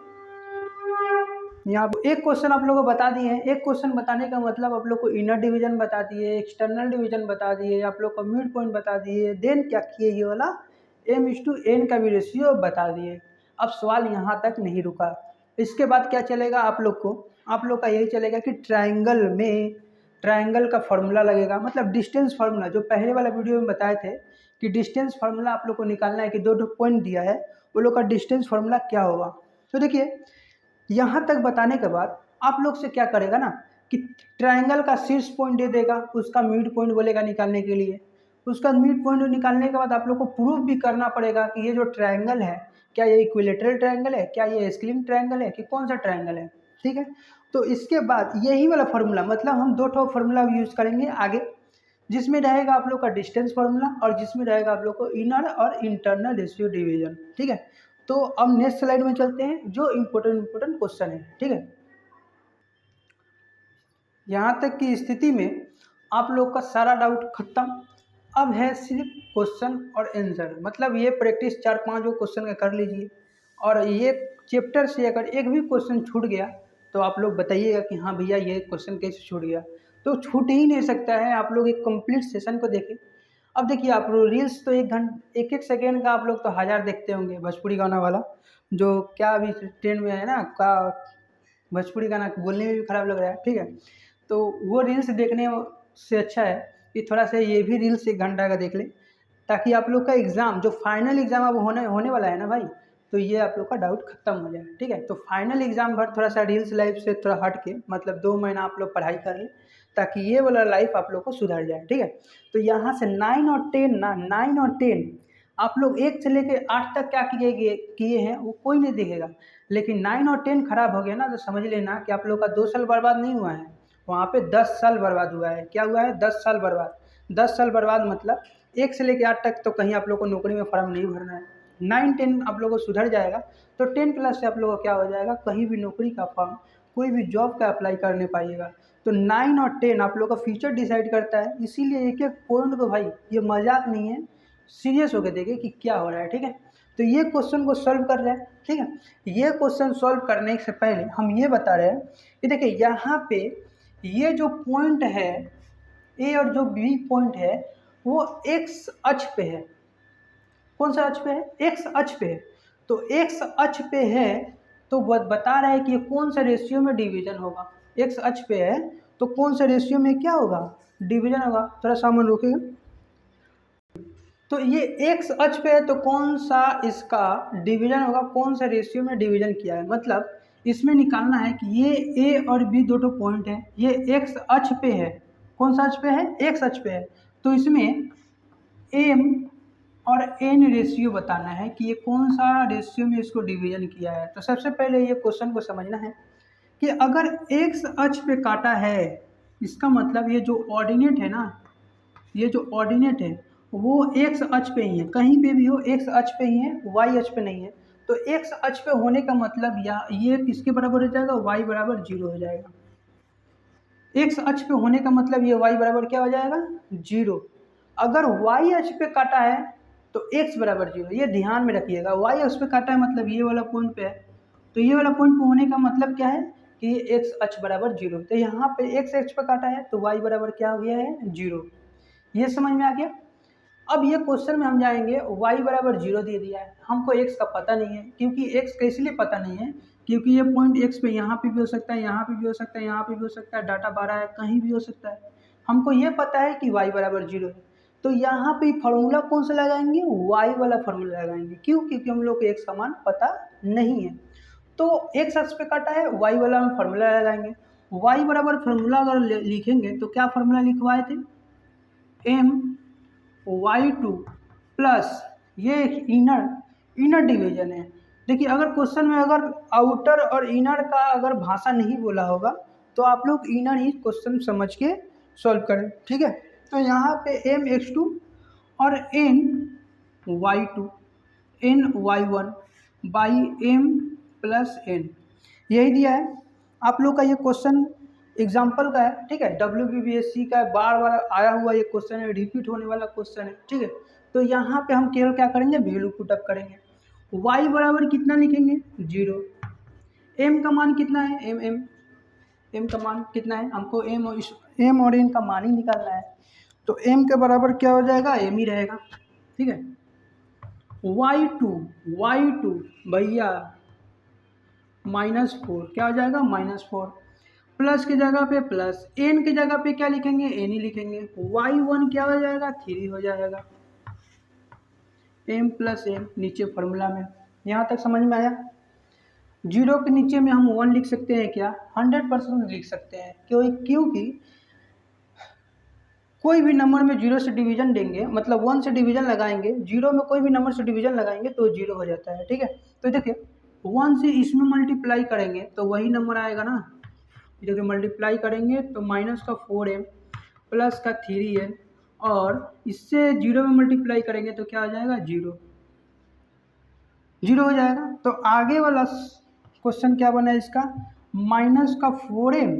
यहाँ एक क्वेश्चन आप लोगों को बता दिए हैं। एक क्वेश्चन बताने का मतलब आप लोग को इनर डिवीजन बता दिए, एक्सटर्नल डिवीजन बता दिए, आप लोग को मिड पॉइंट बता दिए, देन क्या किए ये वाला m/n का भी रेशियो बता दिए। अब सवाल यहाँ तक नहीं रुका, इसके बाद क्या चलेगा आप लोग को, आप लोग का यही चलेगा कि ट्रायंगल में ट्रायंगल का फॉर्मूला लगेगा, मतलब डिस्टेंस फार्मूला, जो पहले वाला वीडियो में बताए थे कि डिस्टेंस फार्मूला आप लोग को निकालना है कि 2 पॉइंट दिया है, वो लोग का डिस्टेंस फार्मूला क्या होगा। तो देखिए यहाँ तक बताने के बाद आप लोग से क्या करेगा ना कि ट्रायंगल का शीर्ष पॉइंट दे देगा, उसका मिड पॉइंट बोलेगा निकालने के लिए। उसका मिड पॉइंट निकालने के बाद आप लोग को प्रूफ भी करना पड़ेगा कि ये जो ट्रायंगल है क्या ये इक्विलेटरल ट्रायंगल है, क्या ये स्क्रीन ट्रायंगल है, कि कौन सा ट्रायंगल है। ठीक है, तो इसके बाद यही वाला फार्मूला, मतलब हम 2 फार्मूला यूज़ करेंगे आगे, जिसमें रहेगा आप लोग का डिस्टेंस फार्मूला और जिसमें रहेगा आप लोग को इनर और इंटरनल रेशियो डिवीजन। ठीक है, तो अब नेक्स्ट स्लाइड में चलते हैं जो इम्पोर्टेंट क्वेश्चन है। ठीक है, यहाँ तक की स्थिति में आप लोग का सारा डाउट खत्म। अब है सिर्फ क्वेश्चन और आंसर, मतलब ये प्रैक्टिस 4-5 जो क्वेश्चन का कर लीजिए, और ये चैप्टर से अगर एक भी क्वेश्चन छूट गया तो आप लोग बताइएगा कि हाँ भैया ये क्वेश्चन कैसे छूट गया। तो छूट ही नहीं सकता है, आप लोग एक कंप्लीट सेशन को देखें। अब देखिए आप लोग रील्स तो 1 सेकेंड का आप लोग तो 1000 देखते होंगे, भोजपुरी गाना वाला जो क्या अभी ट्रेंड में है ना, का भोजपुरी गाना बोलने में भी खराब लग रहा है। ठीक है, तो वो रील्स देखने से अच्छा है कि थोड़ा सा ये भी रील्स 1 घंटा का देख ले, ताकि आप लोग का एग्ज़ाम जो फाइनल एग्ज़ाम अब होने वाला है ना भाई, तो ये आप लोग का डाउट खत्म हो जाए। ठीक है, तो फाइनल एग्ज़ाम भर थोड़ा सा रील्स लाइफ से थोड़ा हट के, मतलब 2 महीना आप लोग पढ़ाई कर लें ताकि ये वाला लाइफ आप लोग को सुधर जाए। ठीक है, तो यहाँ से 9 और 10 ना, 9 और 10 आप लोग 1 से लेकर 8 तक क्या किए हैं वो कोई नहीं देखेगा, लेकिन 9 और 10 खराब हो गया ना तो समझ लेना कि आप लोग का 2 साल बर्बाद नहीं हुआ है, वहाँ पे 10 साल बर्बाद हुआ है। क्या हुआ है, 10 साल बर्बाद। 10 साल बर्बाद मतलब 1 से लेकर 8 तक तो कहीं आप लोग को नौकरी में फॉर्म नहीं भरना है। 9-10 आप लोगों को सुधर जाएगा तो 10 प्लस से आप लोगों को क्या हो जाएगा, कहीं भी नौकरी का फॉर्म, कोई भी जॉब का अप्लाई करने पाइएगा। तो 9 और 10 आप लोग का फ्यूचर डिसाइड करता है, इसीलिए एक एक पॉइंट को भाई ये मजाक नहीं है, सीरियस होकर देखे कि क्या हो रहा है। ठीक है, तो ये क्वेश्चन को सॉल्व कर रहे हैं। ठीक है, ये क्वेश्चन सॉल्व करने से पहले हम ये बता रहे हैं कि देखिए यहाँ पे ये जो पॉइंट है ए और जो बी पॉइंट है वो एक्स अक्ष पे है। कौन सा अक्ष पे है, एक्स अक्ष पे है। तो एक्स अक्ष पे है तो बता रहा है कि ये कौन सा रेशियो में डिवीजन होगा। एक्स अक्ष पे है तो कौन सा रेशियो में क्या होगा, डिवीजन होगा। थोड़ा सामान रोकेगा, तो ये एक्स अक्ष पे है तो कौन सा इसका डिवीजन होगा, कौन सा रेशियो में डिवीजन किया है। मतलब इसमें निकालना है कि ये ए और बी 2 पॉइंट है, ये एक्स अक्ष पे है। कौन सा अक्ष पे है, एक्स अक्ष पे है। तो इसमें एम और एन रेशियो बताना है कि ये कौन सा रेशियो में इसको डिवीजन किया है। तो सबसे पहले ये क्वेश्चन को समझना है कि अगर एक्स अक्ष पे काटा है, इसका मतलब ये जो ऑर्डिनेट है ना, ये जो ऑर्डिनेट है वो एक्स अक्ष पे ही है, कहीं पे भी हो एक्स अक्ष पे ही है, वाई अक्ष पे नहीं है। तो एक्स अक्ष पे होने का मतलब या ये किसके बराबर हो जाएगा, वाई बराबर 0 हो जाएगा। एक्स अक्ष पे होने का मतलब ये वाई बराबर क्या हो जाएगा, 0। अगर वाई अक्ष पे काटा है तो एक्स बराबर 0, ये ध्यान में रखिएगा। वाई अक्ष पे काटा है मतलब ये वाला पॉइंट पे है, तो ये वाला पॉइंट पे होने का मतलब क्या है कि एक्स अक्ष बराबर 0, तो यहाँ पे एक्स अक्ष पर काटा है तो वाई बराबर क्या हो गया है 0। ये समझ में आ गया। अब ये क्वेश्चन में हम जाएंगे, y बराबर 0 दे दिया है, हमको x का पता नहीं है, क्योंकि x का इसलिए पता नहीं है क्योंकि ये पॉइंट x पे यहाँ पे भी हो सकता है, यहाँ पे भी हो सकता है, यहाँ पे भी हो सकता है, डाटा 12 है, कहीं भी हो सकता है। हमको ये पता है कि y बराबर 0 है, तो यहाँ पे फॉर्मूला कौन सा लगाएंगे, y वाला फॉर्मूला लगाएंगे। क्यों? क्योंकि हम लोग को x का मान पता नहीं है। तो x अक्ष पे काटा है, y वाला हम फॉर्मूला लगाएंगे। y बराबर फॉर्मूला अगर लिखेंगे तो क्या फॉर्मूला लिखवाए थे, m y2 प्लस ये इनर डिवीजन है। देखिए अगर क्वेश्चन में अगर आउटर और इनर का अगर भाषा नहीं बोला होगा तो आप लोग इनर ही क्वेश्चन समझ के सॉल्व करें, ठीक है। तो यहाँ पे m x2 और n y2 n y1 by m plus n यही दिया है। आप लोग का ये क्वेश्चन एग्जाम्पल का है, ठीक है, WBSC का बार बार आया हुआ ये क्वेश्चन है, रिपीट होने वाला क्वेश्चन है, ठीक है। तो यहाँ पे हम केवल क्या करेंगे, वैल्यू पुटअप करेंगे। y बराबर कितना लिखेंगे 0, m का मान कितना है m का मान कितना है, हमको m और n का मान ही निकालना है, तो m के बराबर क्या हो जाएगा m ही रहेगा, ठीक है। y2 भैया -4 क्या हो जाएगा -4, प्लस की जगह पे प्लस, n की जगह पे क्या लिखेंगे n ही लिखेंगे, y1 क्या हो जाएगा 3 हो जाएगा, m प्लस n नीचे फॉर्मूला में। यहाँ तक समझ में आया। 0 के नीचे में हम 1 लिख सकते हैं क्या, 100% लिख सकते हैं। क्योंकि कोई भी नंबर में 0 से डिवीजन देंगे, मतलब 1 से डिवीजन लगाएंगे, 0 में कोई भी नंबर से डिवीजन लगाएंगे तो 0 हो जाता है, ठीक है। तो देखिए 1 से इसमें मल्टीप्लाई करेंगे तो वही नंबर आएगा ना, देखिए मल्टीप्लाई करेंगे तो माइनस का 4m प्लस का 3n और इससे 0 में मल्टीप्लाई करेंगे तो क्या हो जाएगा 0 हो जाएगा। तो आगे वाला क्वेश्चन क्या बना है इसका, माइनस का 4m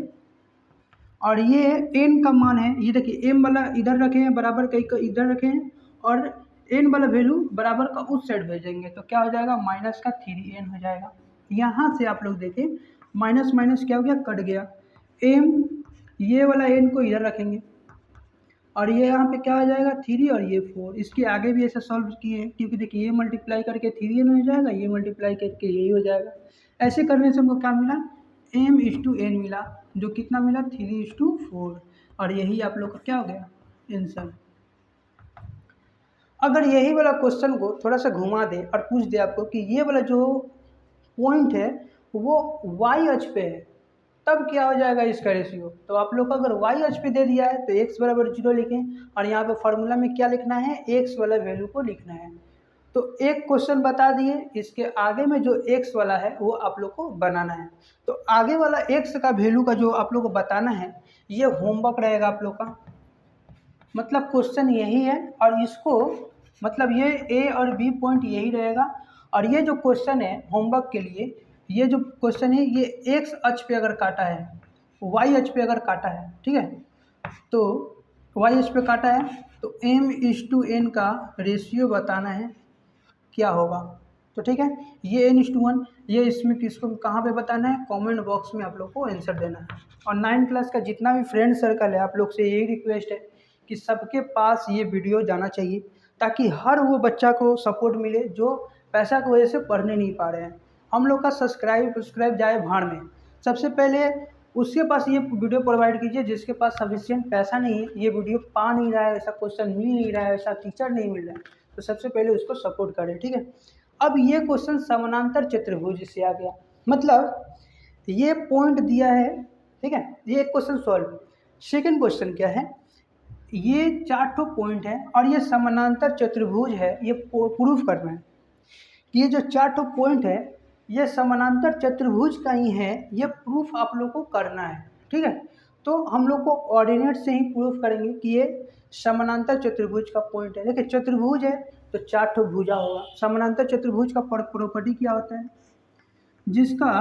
और ये n का मान है, ये देखिए m वाला इधर रखे हैं बराबर, कहीं का इधर रखे हैं और n वाला वैल्यू बराबर का उस साइड भेजेंगे तो क्या हो जाएगा माइनस का 3n हो जाएगा। यहाँ से आप लोग देखें माइनस माइनस क्या हो गया, कट गया, m ये वाला n को इधर रखेंगे और ये यहाँ पे क्या हो जाएगा 3 और ये 4। इसके आगे भी ऐसा सॉल्व किए हैं क्योंकि देखिए ये मल्टीप्लाई करके 3n हो जाएगा, ये मल्टीप्लाई करके यही हो जाएगा। ऐसे करने से हमको क्या मिला, m/n मिला, जो कितना मिला 3/4 और यही आप लोग का क्या हो गया आंसर। अगर यही वाला क्वेश्चन को थोड़ा सा घुमा दे और पूछ दे आपको कि ये वाला जो पॉइंट है वो y अक्ष पे है, तब क्या हो जाएगा इसका रेशियो। तो आप लोग को अगर y अक्ष पे दे दिया है तो x बराबर 0 लिखें और यहाँ पे फॉर्मूला में क्या लिखना है, x वाला वैल्यू को लिखना है। तो एक क्वेश्चन बता दिए, इसके आगे में जो x वाला है वो आप लोग को बनाना है। तो आगे वाला x का वैल्यू का जो आप लोग को बताना है ये होमवर्क रहेगा आप लोग का, मतलब क्वेश्चन यही है और इसको मतलब ये a और b पॉइंट यही रहेगा। और ये जो क्वेश्चन है होमवर्क के लिए, ये जो क्वेश्चन है ये x अक्ष पे अगर काटा है, y अक्ष पे अगर काटा है, ठीक है, तो y अक्ष पे काटा है तो m/n का रेशियो बताना है क्या होगा। तो ठीक है, ये n/1 ये इसमें किसको कहाँ पे बताना है, कमेंट बॉक्स में आप लोग को आंसर देना है। और 9 क्लास का जितना भी फ्रेंड सर्कल है आप लोग से यही रिक्वेस्ट है कि सबके पास ये वीडियो जाना चाहिए ताकि हर वो बच्चा को सपोर्ट मिले जो पैसा की वजह से पढ़ने नहीं पा रहे हैं। हम लोग का सब्सक्राइब जाए भाड़ में, सबसे पहले उसके पास ये वीडियो प्रोवाइड कीजिए जिसके पास सफिशिएंट पैसा नहीं है, ये वीडियो पा नहीं रहा है, ऐसा क्वेश्चन मिल नहीं रहा है, ऐसा टीचर नहीं मिल रहा है, तो सबसे पहले उसको सपोर्ट करें, ठीक है। अब ये क्वेश्चन समानांतर चतुर्भुज से आ गया, मतलब ये पॉइंट दिया है, ठीक है, ये एक क्वेश्चन सॉल्व। सेकेंड क्वेश्चन क्या है, ये 4 पॉइंट है और ये समानांतर चतुर्भुज है, ये प्रूफ करना है कि ये जो 4 पॉइंट है ये समानांतर चतुर्भुज का ही है, ये प्रूफ आप लोग को करना है, ठीक है। तो हम लोग को ऑर्डिनेट से ही प्रूफ करेंगे कि ये समानांतर चतुर्भुज का पॉइंट है। देखिए चतुर्भुज है तो 4 भुजा होगा। समानांतर चतुर्भुज का प्रॉपर्टी क्या होता है, जिसका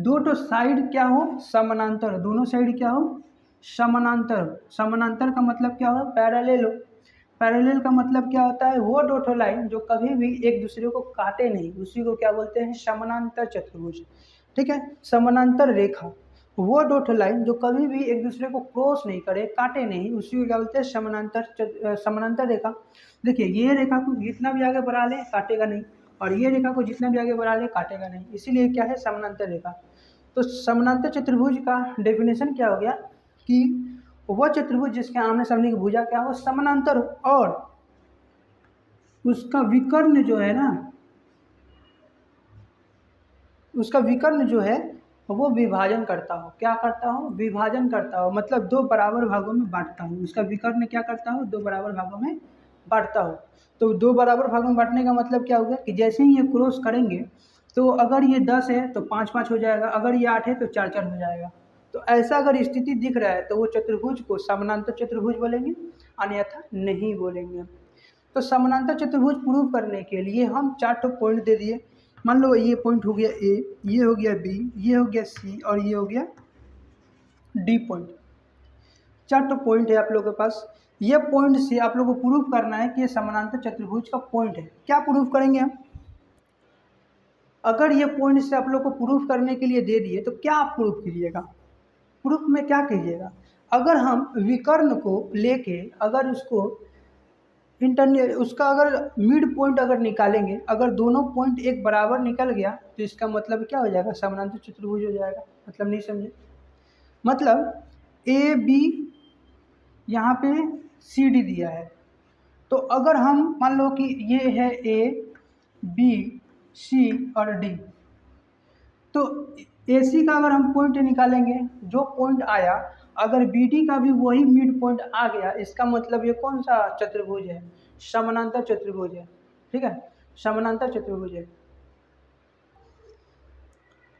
2 साइड क्या हो समानांतर, दोनों साइड क्या हो समानांतर। समानांतर का मतलब क्या हो, पैरेलल हो। पैरेलल का मतलब क्या होता है, वो 2 लाइन जो कभी भी एक दूसरे को काटे नहीं, उसी को क्या बोलते हैं समानांतर चतुर्भुज, ठीक है। समानांतर रेखा वो डॉट लाइन जो कभी भी एक दूसरे को क्रॉस नहीं करे, काटे नहीं, उसी को क्या बोलते हैं, समानांतर रेखा। देखिए ये रेखा को जितना भी आगे बढ़ा ले काटेगा नहीं, और ये रेखा को जितना भी आगे बढ़ा ले काटेगा नहीं, इसीलिए क्या है, समानांतर रेखा। तो समानांतर चतुर्भुज का डेफिनेशन क्या हो गया कि वह चतुर्भुज जिसके आमने सामने की भुजा क्या हो, समानांतर हो, और उसका विकर्ण जो है ना, उसका विकर्ण जो है वो विभाजन करता हो। क्या करता हो, विभाजन करता हो, मतलब दो बराबर भागों में बांटता हो। उसका विकर्ण क्या करता हो, दो बराबर भागों में बांटता हो। तो दो बराबर भागों में बांटने का मतलब क्या होगा कि जैसे ही ये क्रॉस करेंगे तो अगर ये 10 है तो 5-5 हो जाएगा, अगर ये 8 है तो 4-4 हो जाएगा। तो ऐसा अगर स्थिति दिख रहा है तो वो चतुर्भुज को समानांतर चतुर्भुज बोलेंगे, अन्यथा नहीं बोलेंगे। तो समानांतर चतुर्भुज प्रूव करने के लिए हम 4 पॉइंट दे दिए। मान लो ये पॉइंट हो गया ए, ये हो गया बी, ये हो गया सी, और ये हो गया डी पॉइंट। 4 पॉइंट है आप लोगों के पास। ये पॉइंट से आप लोगों को प्रूव करना है कि ये समानांतर चतुर्भुज का पॉइंट है। क्या प्रूव करेंगे हम, अगर ये पॉइंट से आप लोग को प्रूफ करने के लिए दे दिए तो क्या आप प्रूफ कीजिएगा, प्रूफ में क्या कीजिएगा, अगर हम विकर्ण को लेके अगर उसको इंटरनेट उसका अगर मिड पॉइंट अगर निकालेंगे, अगर दोनों पॉइंट एक बराबर निकल गया तो इसका मतलब क्या हो जाएगा, समानांतर चतुर्भुज हो जाएगा। मतलब नहीं समझे, मतलब ए बी यहाँ पे सी डी दिया है, तो अगर हम मान लो कि ये है ए बी सी और डी, तो ए सी का अगर हम पॉइंट निकालेंगे, जो पॉइंट आया अगर बी डी का भी वही मिड पॉइंट आ गया, इसका मतलब ये कौन सा चतुर्भुज है, समानांतर चतुर्भुज है। ठीक है, समानांतर चतुर्भुज है।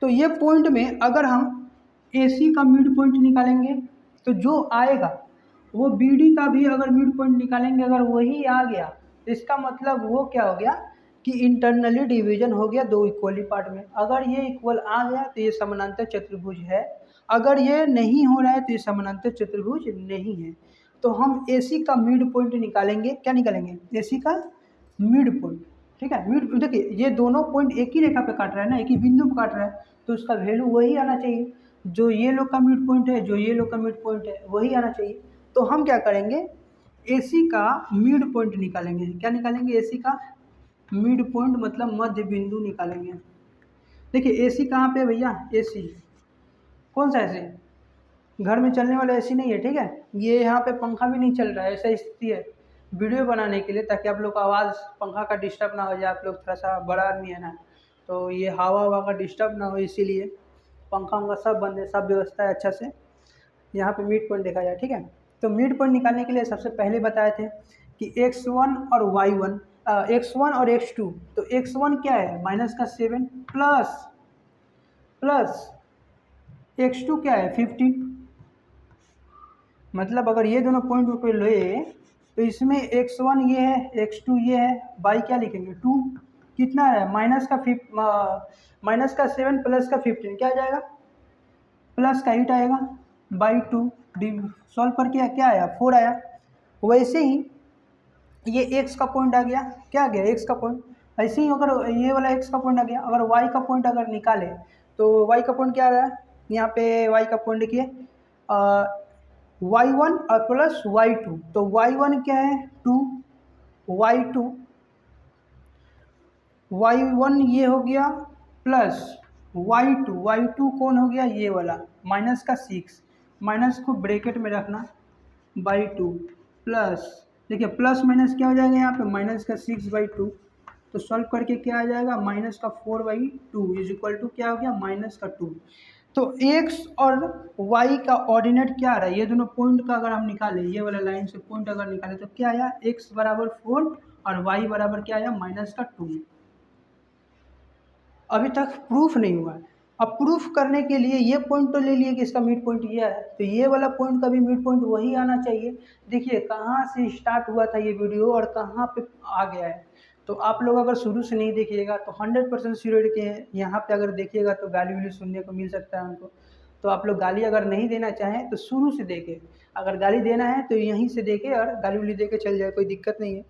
तो ये पॉइंट में अगर हम ए सी का मिड पॉइंट निकालेंगे तो जो आएगा वो बी डी का भी अगर मिड पॉइंट निकालेंगे, अगर वही आ गया तो इसका मतलब वो क्या हो गया कि इंटरनली डिवीजन हो गया दो इक्वली पार्ट में। अगर ये इक्वल आ गया तो ये समानांतर चतुर्भुज है, अगर ये नहीं हो रहा है तो ये समानांतर चतुर्भुज नहीं है। तो हम ए सी का मिड पॉइंट निकालेंगे, क्या निकालेंगे, ए सी का मिड पॉइंट। ठीक है, मिड देखिए ये दोनों पॉइंट एक ही रेखा पे काट रहा है ना, एक ही बिंदु पे काट रहा है, तो उसका वैल्यू वही आना चाहिए, जो ये लोग का मिड पॉइंट है, जो ये लोग का मिड पॉइंट है वही आना चाहिए। तो हम क्या करेंगे, AC का मिड पॉइंट निकालेंगे। क्या निकालेंगे, AC का मिड पॉइंट मतलब मध्य बिंदु निकालेंगे। देखिए AC कहाँ पे है भैया, AC कौन सा AC, घर में चलने वाला AC नहीं है। ठीक है, ये यहाँ पे पंखा भी नहीं चल रहा है, ऐसा स्थिति है वीडियो बनाने के लिए, ताकि आप लोग का आवाज़ पंखा का डिस्टर्ब ना हो जाए। आप लोग थोड़ा सा बड़ा आदमी है ना, तो ये हवा हवा का डिस्टर्ब ना हो, इसीलिए पंखा वंखा सब बंद है, सब व्यवस्था है अच्छा से। यहाँ पे मिड पॉइंट देखा जाए। ठीक है, तो मिड पॉइंट निकालने के लिए सबसे पहले बताए थे कि x1 और y1, x1 और x2। तो x1 क्या है, -7 प्लस x2 क्या है 15। मतलब अगर ये दोनों पॉइंट पे ले तो इसमें x1 ये है, x2 ये है, y क्या लिखेंगे 2, कितना है -7 प्लस का 15 क्या आ जाएगा, प्लस का 8 आएगा बाई 2। डी सॉल्व पर क्या आया 4 आया। वैसे ही ये x का पॉइंट आ गया, क्या आ गया x का पॉइंट। ऐसे ही अगर ये वाला x का पॉइंट आ गया, अगर y का पॉइंट अगर निकाले तो y का पॉइंट क्या आ रहा है, यहाँ पे y का पॉइंट देखिए y1 और प्लस y2। तो y1 क्या है 2, y1 ये हो गया प्लस y2 कौन हो गया, ये वाला माइनस का 6, माइनस को ब्रैकेट में रखना बाई 2 प्लस, देखिए प्लस माइनस क्या हो जाएगा यहाँ पे, माइनस का 6/2। तो सॉल्व करके क्या आ जाएगा, माइनस का 4/2 इज इक्वल टू क्या हो गया, माइनस का 2। तो x और y का ऑर्डिनेट क्या आ रहा है, ये दोनों पॉइंट का अगर हम निकालें, ये वाला लाइन से पॉइंट अगर निकालें तो क्या आया, x बराबर 4 और y बराबर क्या आया, माइनस का 2। अभी तक प्रूफ नहीं हुआ है। अब प्रूफ करने के लिए ये पॉइंट तो ले लिए कि इसका मिड पॉइंट ये है, तो ये वाला पॉइंट का भी मिड पॉइंट वही आना चाहिए। देखिए कहाँ से स्टार्ट हुआ था ये वीडियो और कहाँ पे आ गया है। तो आप लोग अगर शुरू से नहीं देखिएगा तो 100% श्योर के यहाँ पे अगर देखिएगा तो गाली वाली सुनने को मिल सकता है हमको। तो आप लोग गाली अगर नहीं देना चाहें तो शुरू से देखें, अगर गाली देना है तो यहीं से देखें और गाली वाली दे के चल जाए, कोई दिक्कत नहीं है।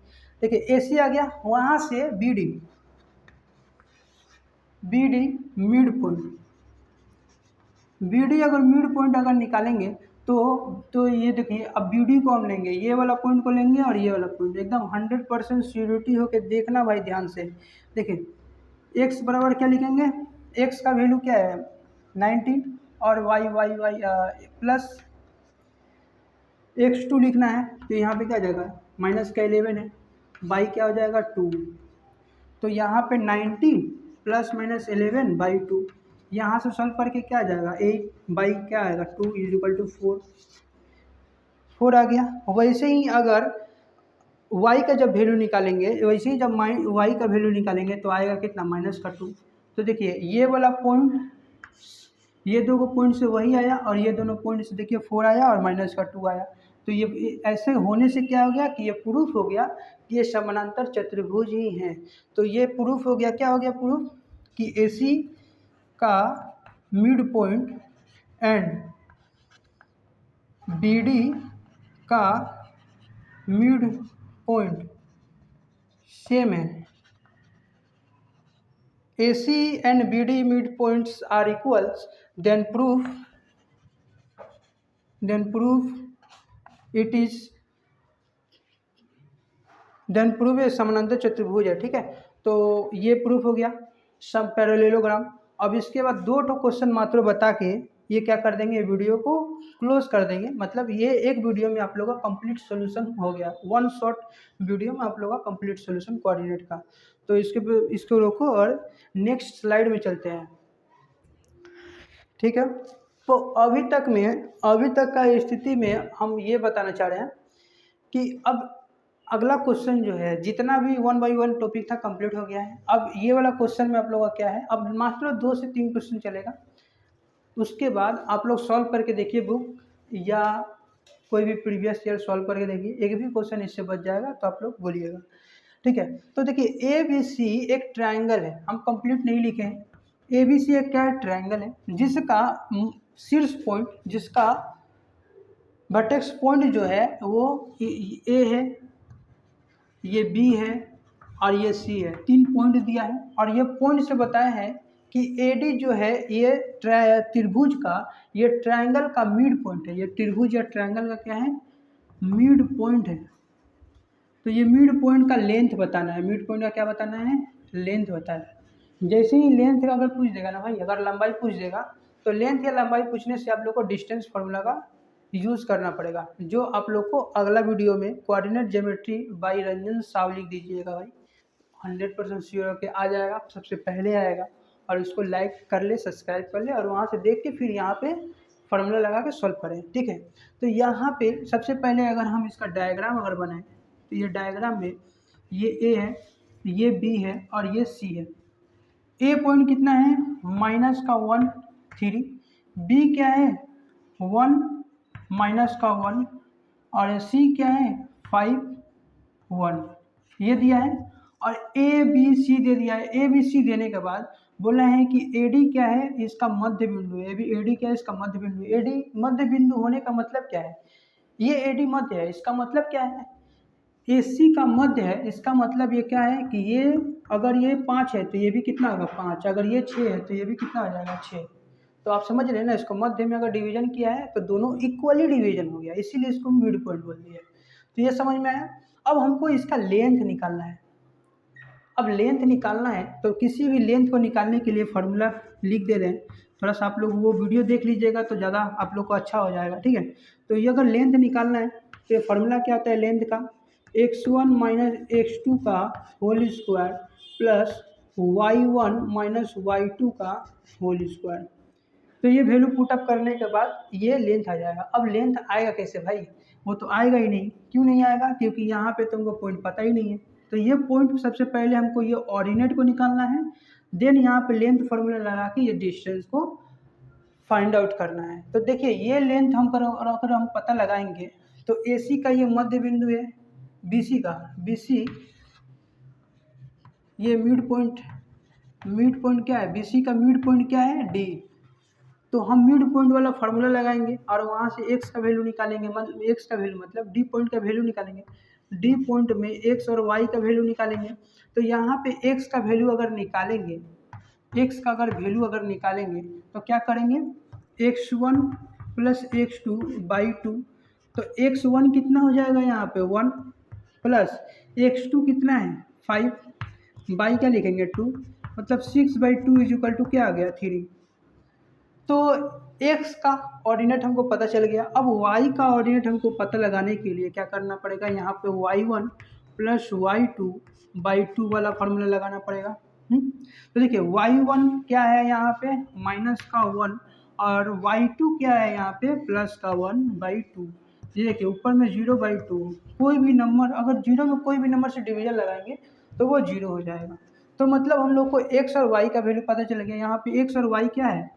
देखिए AC आ गया, वहाँ से BD mid point, B D अगर मिड पॉइंट अगर निकालेंगे तो ये देखिए, अब बी डी को हम लेंगे, ये वाला पॉइंट को लेंगे और ये वाला पॉइंट, एकदम 100% श्योरिटी होके देखना भाई ध्यान से। देखिए एक्स बराबर क्या लिखेंगे, एक्स का वैल्यू क्या है 19 और Y Y Y plus x2 लिखना है, तो यहाँ पे क्या आ जाएगा माइनस का 11 है, बाई क्या हो जाएगा 2, तो यहाँ पे 90 प्लस माइनस 11 बाई 2, यहाँ से सॉल्व करके क्या आ जाएगा 8 बाई क्या आएगा 2 इज इक्वल टू 4 आ गया। वैसे ही अगर y का जब वैल्यू निकालेंगे, वैसे ही जब y का वैल्यू निकालेंगे तो आएगा कितना -2। तो देखिए ये वाला पॉइंट, ये दो पॉइंट से वही आया और ये दोनों पॉइंट से देखिए 4 आया और -2 आया। तो ये ऐसे होने से क्या हो गया कि ये प्रूफ हो गया कि ये समानांतर चतुर्भुज ही हैं। तो ये प्रूफ हो गया, क्या हो गया प्रूफ, कि AC का मिड पॉइंट एंड BD का मिड पॉइंट सेम है। AC and BD mid points are equals, then prove it is, then prove ये समानांतर चतुर्भुज है। ठीक है, तो ये प्रूफ हो गया सब पैरेललोग्राम। अब इसके बाद 2 क्वेश्चन मात्र बता के ये क्या कर देंगे, वीडियो को क्लोज कर देंगे। मतलब ये एक वीडियो में आप लोगों का कंप्लीट सॉल्यूशन हो गया, वन शॉट वीडियो में आप लोगों का कंप्लीट सॉल्यूशन कोऑर्डिनेट का। तो इसको रोको और नेक्स्ट स्लाइड में चलते हैं। ठीक है, तो अभी तक का स्थिति में हम ये बताना चाह रहे हैं कि अब अगला क्वेश्चन जो है, जितना भी 1 बाई 1 टॉपिक था कंप्लीट हो गया है। अब ये वाला क्वेश्चन में आप लोगों का क्या है, अब मात्र 2 से 3 क्वेश्चन चलेगा। उसके बाद आप लोग सॉल्व करके देखिए बुक या कोई भी प्रीवियस ईयर सॉल्व करके देखिए, एक भी क्वेश्चन इससे बच जाएगा तो आप लोग बोलिएगा। ठीक है, तो देखिए ABC एक ट्रायंगल है, हम कंप्लीट नहीं लिखे हैं। ABC एक क्या है, ट्रायंगल है जिसका शीर्ष पॉइंट, जिसका वर्टेक्स पॉइंट जो है वो A है, ये B है और ये C है। 3 पॉइंट दिया है और ये पॉइंट से बताया है कि AD जो है ये त्रिभुज का, ये ट्रायंगल का मिड पॉइंट है। ये त्रिभुज या ट्रायंगल का क्या है, मिड पॉइंट है। तो ये मिड पॉइंट का लेंथ बताना है, मिड पॉइंट का क्या बताना है, लेंथ बताना है। जैसे ही लेंथ का अगर पूछ देगा ना भाई, अगर लंबाई पूछ देगा तो लेंथ या लंबाई पूछने से आप लोग को डिस्टेंस फार्मूला का यूज़ करना पड़ेगा, जो आप लोग को अगला वीडियो में coordinate geometry by Ranjan Sao लिख दीजिएगा भाई, 100% श्योर होके आ जाएगा, सबसे पहले आएगा। और इसको लाइक कर ले, सब्सक्राइब कर ले और वहाँ से देख के फिर यहाँ पे फार्मूला लगा के सॉल्व करें। ठीक है, तो यहाँ पे सबसे पहले अगर हम इसका डायग्राम अगर बनाएं तो ये डायग्राम में ये A है, ये B है और ये C है। A पॉइंट कितना है -1 3, B क्या है 1 -1 और C क्या है 5 1, ये दिया है। और ABC दे दिया है। ABC देने के बाद बोला है कि AD क्या है, इसका मध्य बिंदु है। AD क्या है, इसका मध्य बिंदु। AD मध्य बिंदु होने का मतलब क्या है, ये AD मध्य है, इसका मतलब क्या है, AC का मध्य है, इसका मतलब ये क्या है कि ये अगर ये 5 है तो ये भी कितना होगा 5, अगर ये 6 है तो ये भी कितना हो जाएगा 6। तो आप समझ रहे हैं ना, इसको मध्य में अगर डिवीजन किया है तो दोनों इक्वली डिवीजन हो गया, इसीलिए इसको मिड पॉइंट बोल दिया। तो ये समझ में आया। अब हमको इसका लेंथ निकालना है। अब लेंथ निकालना है तो किसी भी लेंथ को निकालने के लिए फार्मूला लिख दे रहे हैं, थोड़ा सा आप लोग वो वीडियो देख लीजिएगा तो ज़्यादा आप लोग को अच्छा हो जाएगा। ठीक है, तो ये अगर लेंथ निकालना है तो ये फार्मूला क्या होता है लेंथ का, x1 - x2 का whole square plus y1 - y2 का होल स्क्वायर। तो ये वैल्यू पुटअप करने के बाद ये लेंथ आ जाएगा। अब लेंथ आएगा कैसे भाई, वो तो आएगा ही नहीं। क्यों नहीं आएगा, क्योंकि यहाँ पे तुमको पॉइंट पता ही नहीं है। तो ये पॉइंट सबसे पहले हमको ये ऑर्डिनेट को निकालना है, देन यहाँ पे लेंथ फार्मूला लगा के ये डिस्टेंस को फाइंड आउट करना है। तो देखिए ये लेंथ अगर हम पता लगाएंगे तो AC का ये मध्य बिंदु है, BC का, BC ये मिड पॉइंट क्या है, BC का मिड पॉइंट क्या है D। तो हम मिड पॉइंट वाला फार्मूला लगाएंगे और वहाँ से x का वैल्यू निकालेंगे, मतलब x का वैल्यू मतलब D पॉइंट का वैल्यू निकालेंगे, D पॉइंट में x और y का वैल्यू निकालेंगे। तो यहाँ पे x का वैल्यू अगर निकालेंगे, x का अगर वैल्यू अगर निकालेंगे तो क्या करेंगे, x1 प्लस x2 बाई 2। तो x1 कितना हो जाएगा यहाँ पे 1 प्लस x2 कितना है 5 बाई क्या लिखेंगे 2, मतलब 6/2 इज इक्वल टू क्या आ गया 3। तो x का ऑर्डिनेट हमको पता चल गया। अब y का ऑर्डिनेट हमको पता लगाने के लिए क्या करना पड़ेगा, यहाँ पे y1 प्लस y2 बाई 2 वाला फॉर्मूला लगाना पड़ेगा। तो देखिए y1 क्या है यहाँ पे माइनस का 1 और y2 क्या है यहाँ पे प्लस का 1/2। ये देखिए ऊपर में 0/2, कोई भी नंबर अगर जीरो में कोई भी नंबर से डिवीजन लगाएंगे तो वो जीरो हो जाएगा। तो मतलब हम लोग को x और y का वैल्यू पता चल गया। यहाँ पे x और y क्या है,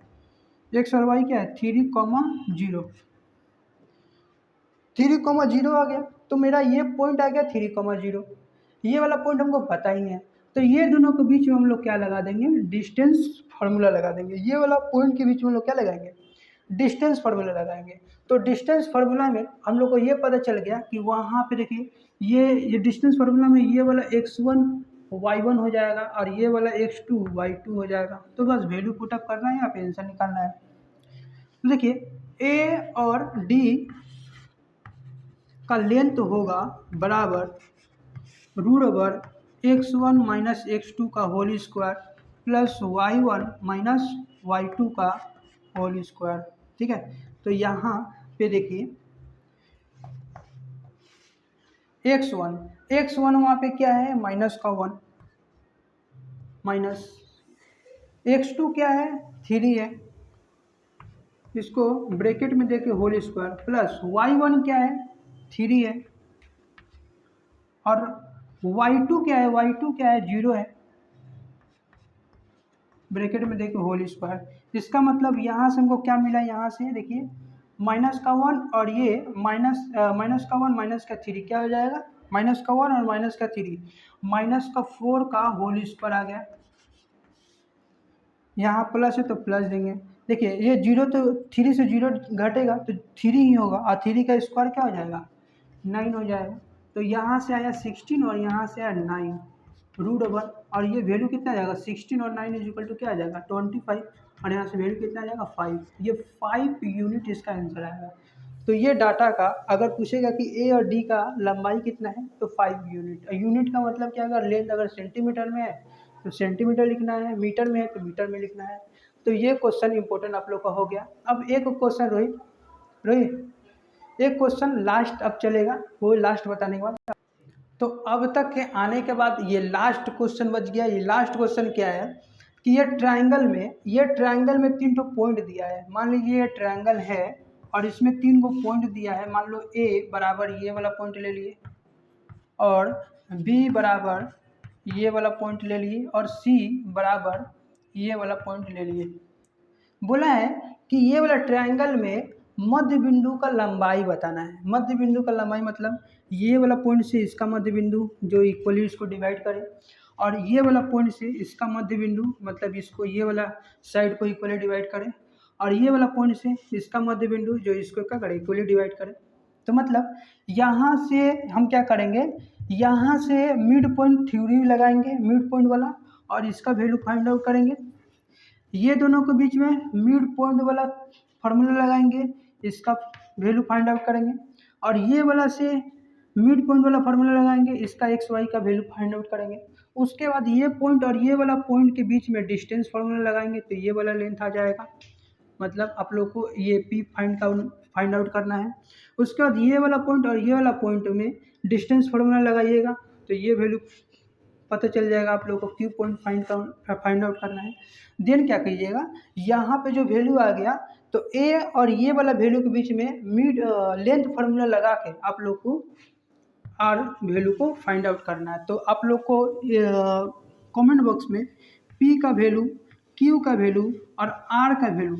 x और y क्या है 3,0, 3,0 आ गया। तो मेरा ये पॉइंट आ गया 3,0, ये वाला पॉइंट हमको पता ही है। तो ये दोनों के बीच में हम लोग क्या लगा देंगे, डिस्टेंस फार्मूला लगा देंगे। ये वाला पॉइंट के बीच में हम लोग क्या लगाएंगे, डिस्टेंस फार्मूला लगाएंगे। तो डिस्टेंस फार्मूला में हम लोग को ये पता चल गया कि वहाँ पे देखिए ये डिस्टेंस फार्मूला में ये वाला x1 y1 हो जाएगा और ये वाला x2 y2 हो जाएगा। तो बस वैल्यू पुटअप करना है, यहाँ पे आंसर निकालना है। तो देखिए a और d का लेंथ होगा बराबर root over x1 minus x2 का whole square plus y1 minus y2 का होल स्क्वायर। ठीक है, तो यहाँ पे देखिए x1 वहाँ पे क्या है माइनस का 1 माइनस x2 क्या है 3 है, इसको ब्रैकेट में देके होल स्क्वायर प्लस y1 क्या है 3 है और y2 क्या है 0 है, ब्रैकेट में देखिए होल स्क्वायर। इसका मतलब यहाँ से हमको क्या मिला, यहाँ से देखिए माइनस का 1 और ये माइनस का 1 माइनस का 3 क्या हो जाएगा, माइनस का 1 और माइनस का 3 माइनस का 4 का होल स्क्वायर आ गया। यहाँ प्लस है तो प्लस देंगे। देखिए ये 0 तो 3 से 0 घटेगा तो 3 ही होगा और 3 का स्क्वायर क्या हो जाएगा 9 हो जाएगा। तो यहाँ से आया 16 और यहाँ से आया 9 रूट ओवर, और ये वैल्यू कितना आ जाएगा 16 और 9 इज इक्वल टू क्या आ जाएगा 25 और यहाँ से वैल्यू कितना आ जाएगा 5। ये 5 यूनिट इसका आंसर आएगा। तो ये डाटा का अगर पूछेगा कि ए और डी का लंबाई कितना है तो 5 यूनिट। यूनिट का मतलब क्या होगा, लेंथ अगर सेंटीमीटर में है तो सेंटीमीटर लिखना है, मीटर में है तो मीटर में लिखना है। तो ये क्वेश्चन इंपॉर्टेंट आप लोग का हो गया। अब एक क्वेश्चन रोहित एक क्वेश्चन लास्ट अब चलेगा, वो लास्ट बताने के बाद। तो अब तक के आने के बाद ये लास्ट क्वेश्चन बच गया। ये लास्ट क्वेश्चन क्या है कि ये ट्रायंगल में 3 तो पॉइंट दिया है। मान लीजिए ये ट्रायंगल है और इसमें 3 को पॉइंट दिया है। मान लो ए बराबर ये वाला पॉइंट ले लिए और बी बराबर ये वाला पॉइंट ले लिए और सी बराबर ये वाला पॉइंट ले लिए। बोला है कि ये वाला ट्रायंगल में मध्य बिंदु का लंबाई बताना है। मध्य बिंदु का लंबाई मतलब ये वाला पॉइंट से इसका मध्य बिंदु जो इक्वली इसको डिवाइड करे, और ये वाला पॉइंट से इसका मध्य बिंदु मतलब इसको ये वाला साइड को इक्वली डिवाइड करे, और ये वाला पॉइंट से इसका मध्य बिंदु जो इसको क्या करे इक्वली डिवाइड करे। तो मतलब यहाँ से हम क्या करेंगे, यहाँ से मिड पॉइंट थ्योरी लगाएंगे मिड पॉइंट वाला, और इसका वैल्यू फाइंड आउट करेंगे। ये दोनों के बीच में मिड पॉइंट वाला फार्मूला लगाएंगे, इसका वैल्यू फाइंड आउट करेंगे, और ये वाला से मिड पॉइंट वाला फार्मूला लगाएंगे, इसका एक्स वाई का वैल्यू फाइंड आउट करेंगे। उसके बाद ये पॉइंट और ये वाला पॉइंट के बीच में डिस्टेंस फार्मूला लगाएंगे तो ये वाला लेंथ आ जाएगा। मतलब आप लोग को ये पी फाइंड आउट करना है। उसके बाद ये वाला पॉइंट और ये वाला पॉइंट में डिस्टेंस फार्मूला लगाइएगा तो ये वैल्यू पता चल जाएगा आप लोगों को। क्यू पॉइंट फाइंड आउट करना है। देन क्या कीजिएगा, यहाँ पे जो वैल्यू आ गया तो ए और ये वाला वैल्यू के बीच में मिड लेंथ फार्मूला लगा के आप लोग को आर वैल्यू को फाइंड आउट करना है। तो आप लोग को कमेंट बॉक्स में पी का वैल्यू, क्यू का वैल्यू और आर का वैल्यू,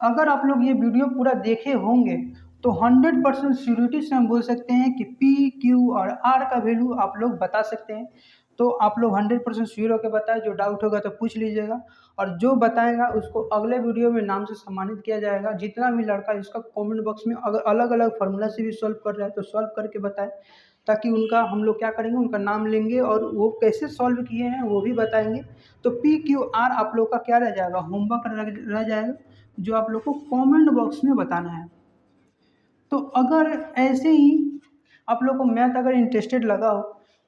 अगर आप लोग ये वीडियो पूरा देखे होंगे तो 100% श्योरिटी से हम बोल सकते हैं कि पी क्यू और आर का वैल्यू आप लोग बता सकते हैं। तो आप लोग 100% श्योर होकर बताएं। जो डाउट होगा तो पूछ लीजिएगा, और जो बताएगा उसको अगले वीडियो में नाम से सम्मानित किया जाएगा। जितना भी लड़का इसका कमेंट बॉक्स में अगर अलग अलग फार्मूला से भी सॉल्व कर रहा है तो सॉल्व करके बताएं, ताकि उनका हम लोग क्या करेंगे, उनका नाम लेंगे और वो कैसे सॉल्व किए हैं वो भी बताएंगे। तो पी क्यू आर आप लोग का क्या रह जाएगा, होमवर्क रह जाएगा। जो आप लोग को कमेंट बॉक्स में बताना है। तो अगर ऐसे ही आप लोग को मैथ अगर इंटरेस्टेड लगा हो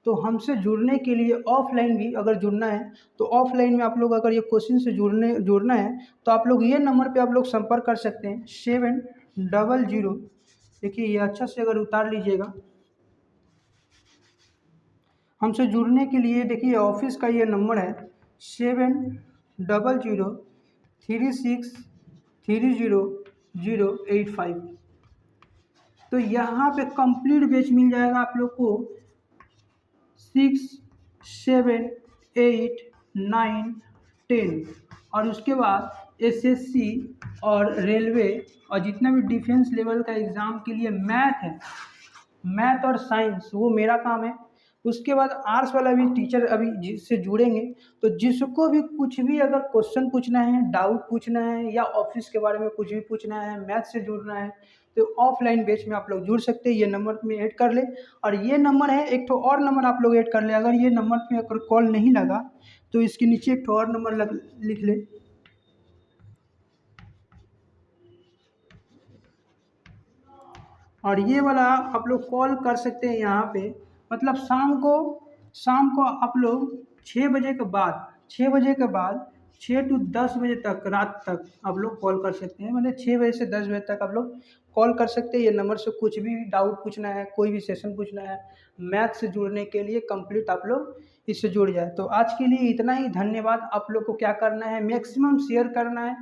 तो हमसे जुड़ने के लिए ऑफलाइन भी अगर जुड़ना है तो ऑफलाइन में आप लोग अगर ये क्वेश्चन से जुड़ना है तो आप लोग ये नंबर पे आप लोग संपर्क कर सकते हैं 700। देखिए ये अच्छा से अगर उतार लीजिएगा। हमसे जुड़ने के लिए देखिए ऑफिस का ये नंबर है 7036300085। तो यहाँ पे कंप्लीट बैच मिल जाएगा आप लोग को 6, 7, 8, 9, 10 और उसके बाद एसएससी और रेलवे और जितना भी डिफेंस लेवल का एग्ज़ाम के लिए मैथ है, मैथ और साइंस वो मेरा काम है। उसके बाद आर्ट्स वाला भी टीचर अभी जिससे जुड़ेंगे तो जिसको भी कुछ भी अगर क्वेश्चन पूछना है, डाउट पूछना है या ऑफिस के बारे में कुछ भी पूछना है, मैथ से जुड़ना है तो ऑफलाइन बैच में आप लोग जुड़ सकते हैं। ये नंबर में ऐड कर ले और ये नंबर है एक तो और नंबर आप लोग ऐड कर ले। अगर ये नंबर पे अगर कॉल नहीं लगा तो इसके नीचे एक तो और नंबर लिख ले। और ये वाला आप लोग कॉल कर सकते हैं यहाँ पे, मतलब शाम को आप लोग 6 बजे के बाद 6 to 10 बजे तक रात तक आप लोग कॉल कर सकते हैं। मतलब 6 बजे से 10 बजे तक आप लोग कॉल कर सकते हैं। ये नंबर से कुछ भी डाउट पूछना है, कोई भी सेशन पूछना है, मैथ से जुड़ने के लिए कंप्लीट आप लोग इससे जुड़ जाए। तो आज के लिए इतना ही। धन्यवाद। आप लोग को क्या करना है, मैक्सिमम शेयर करना है,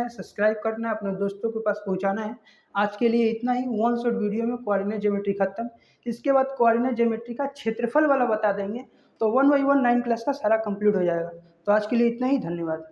सब्सक्राइब करना है, अपने दोस्तों के पास पहुँचाना है। आज के लिए इतना ही। वन शॉट वीडियो में कोऑर्डिनेट ज्योमेट्री खत्म। इसके बाद कोऑर्डिनेट ज्योमेट्री का क्षेत्रफल वाला बता देंगे तो 1 by 1 9 क्लास का सारा कंप्लीट हो जाएगा। तो आज के लिए इतना ही। धन्यवाद।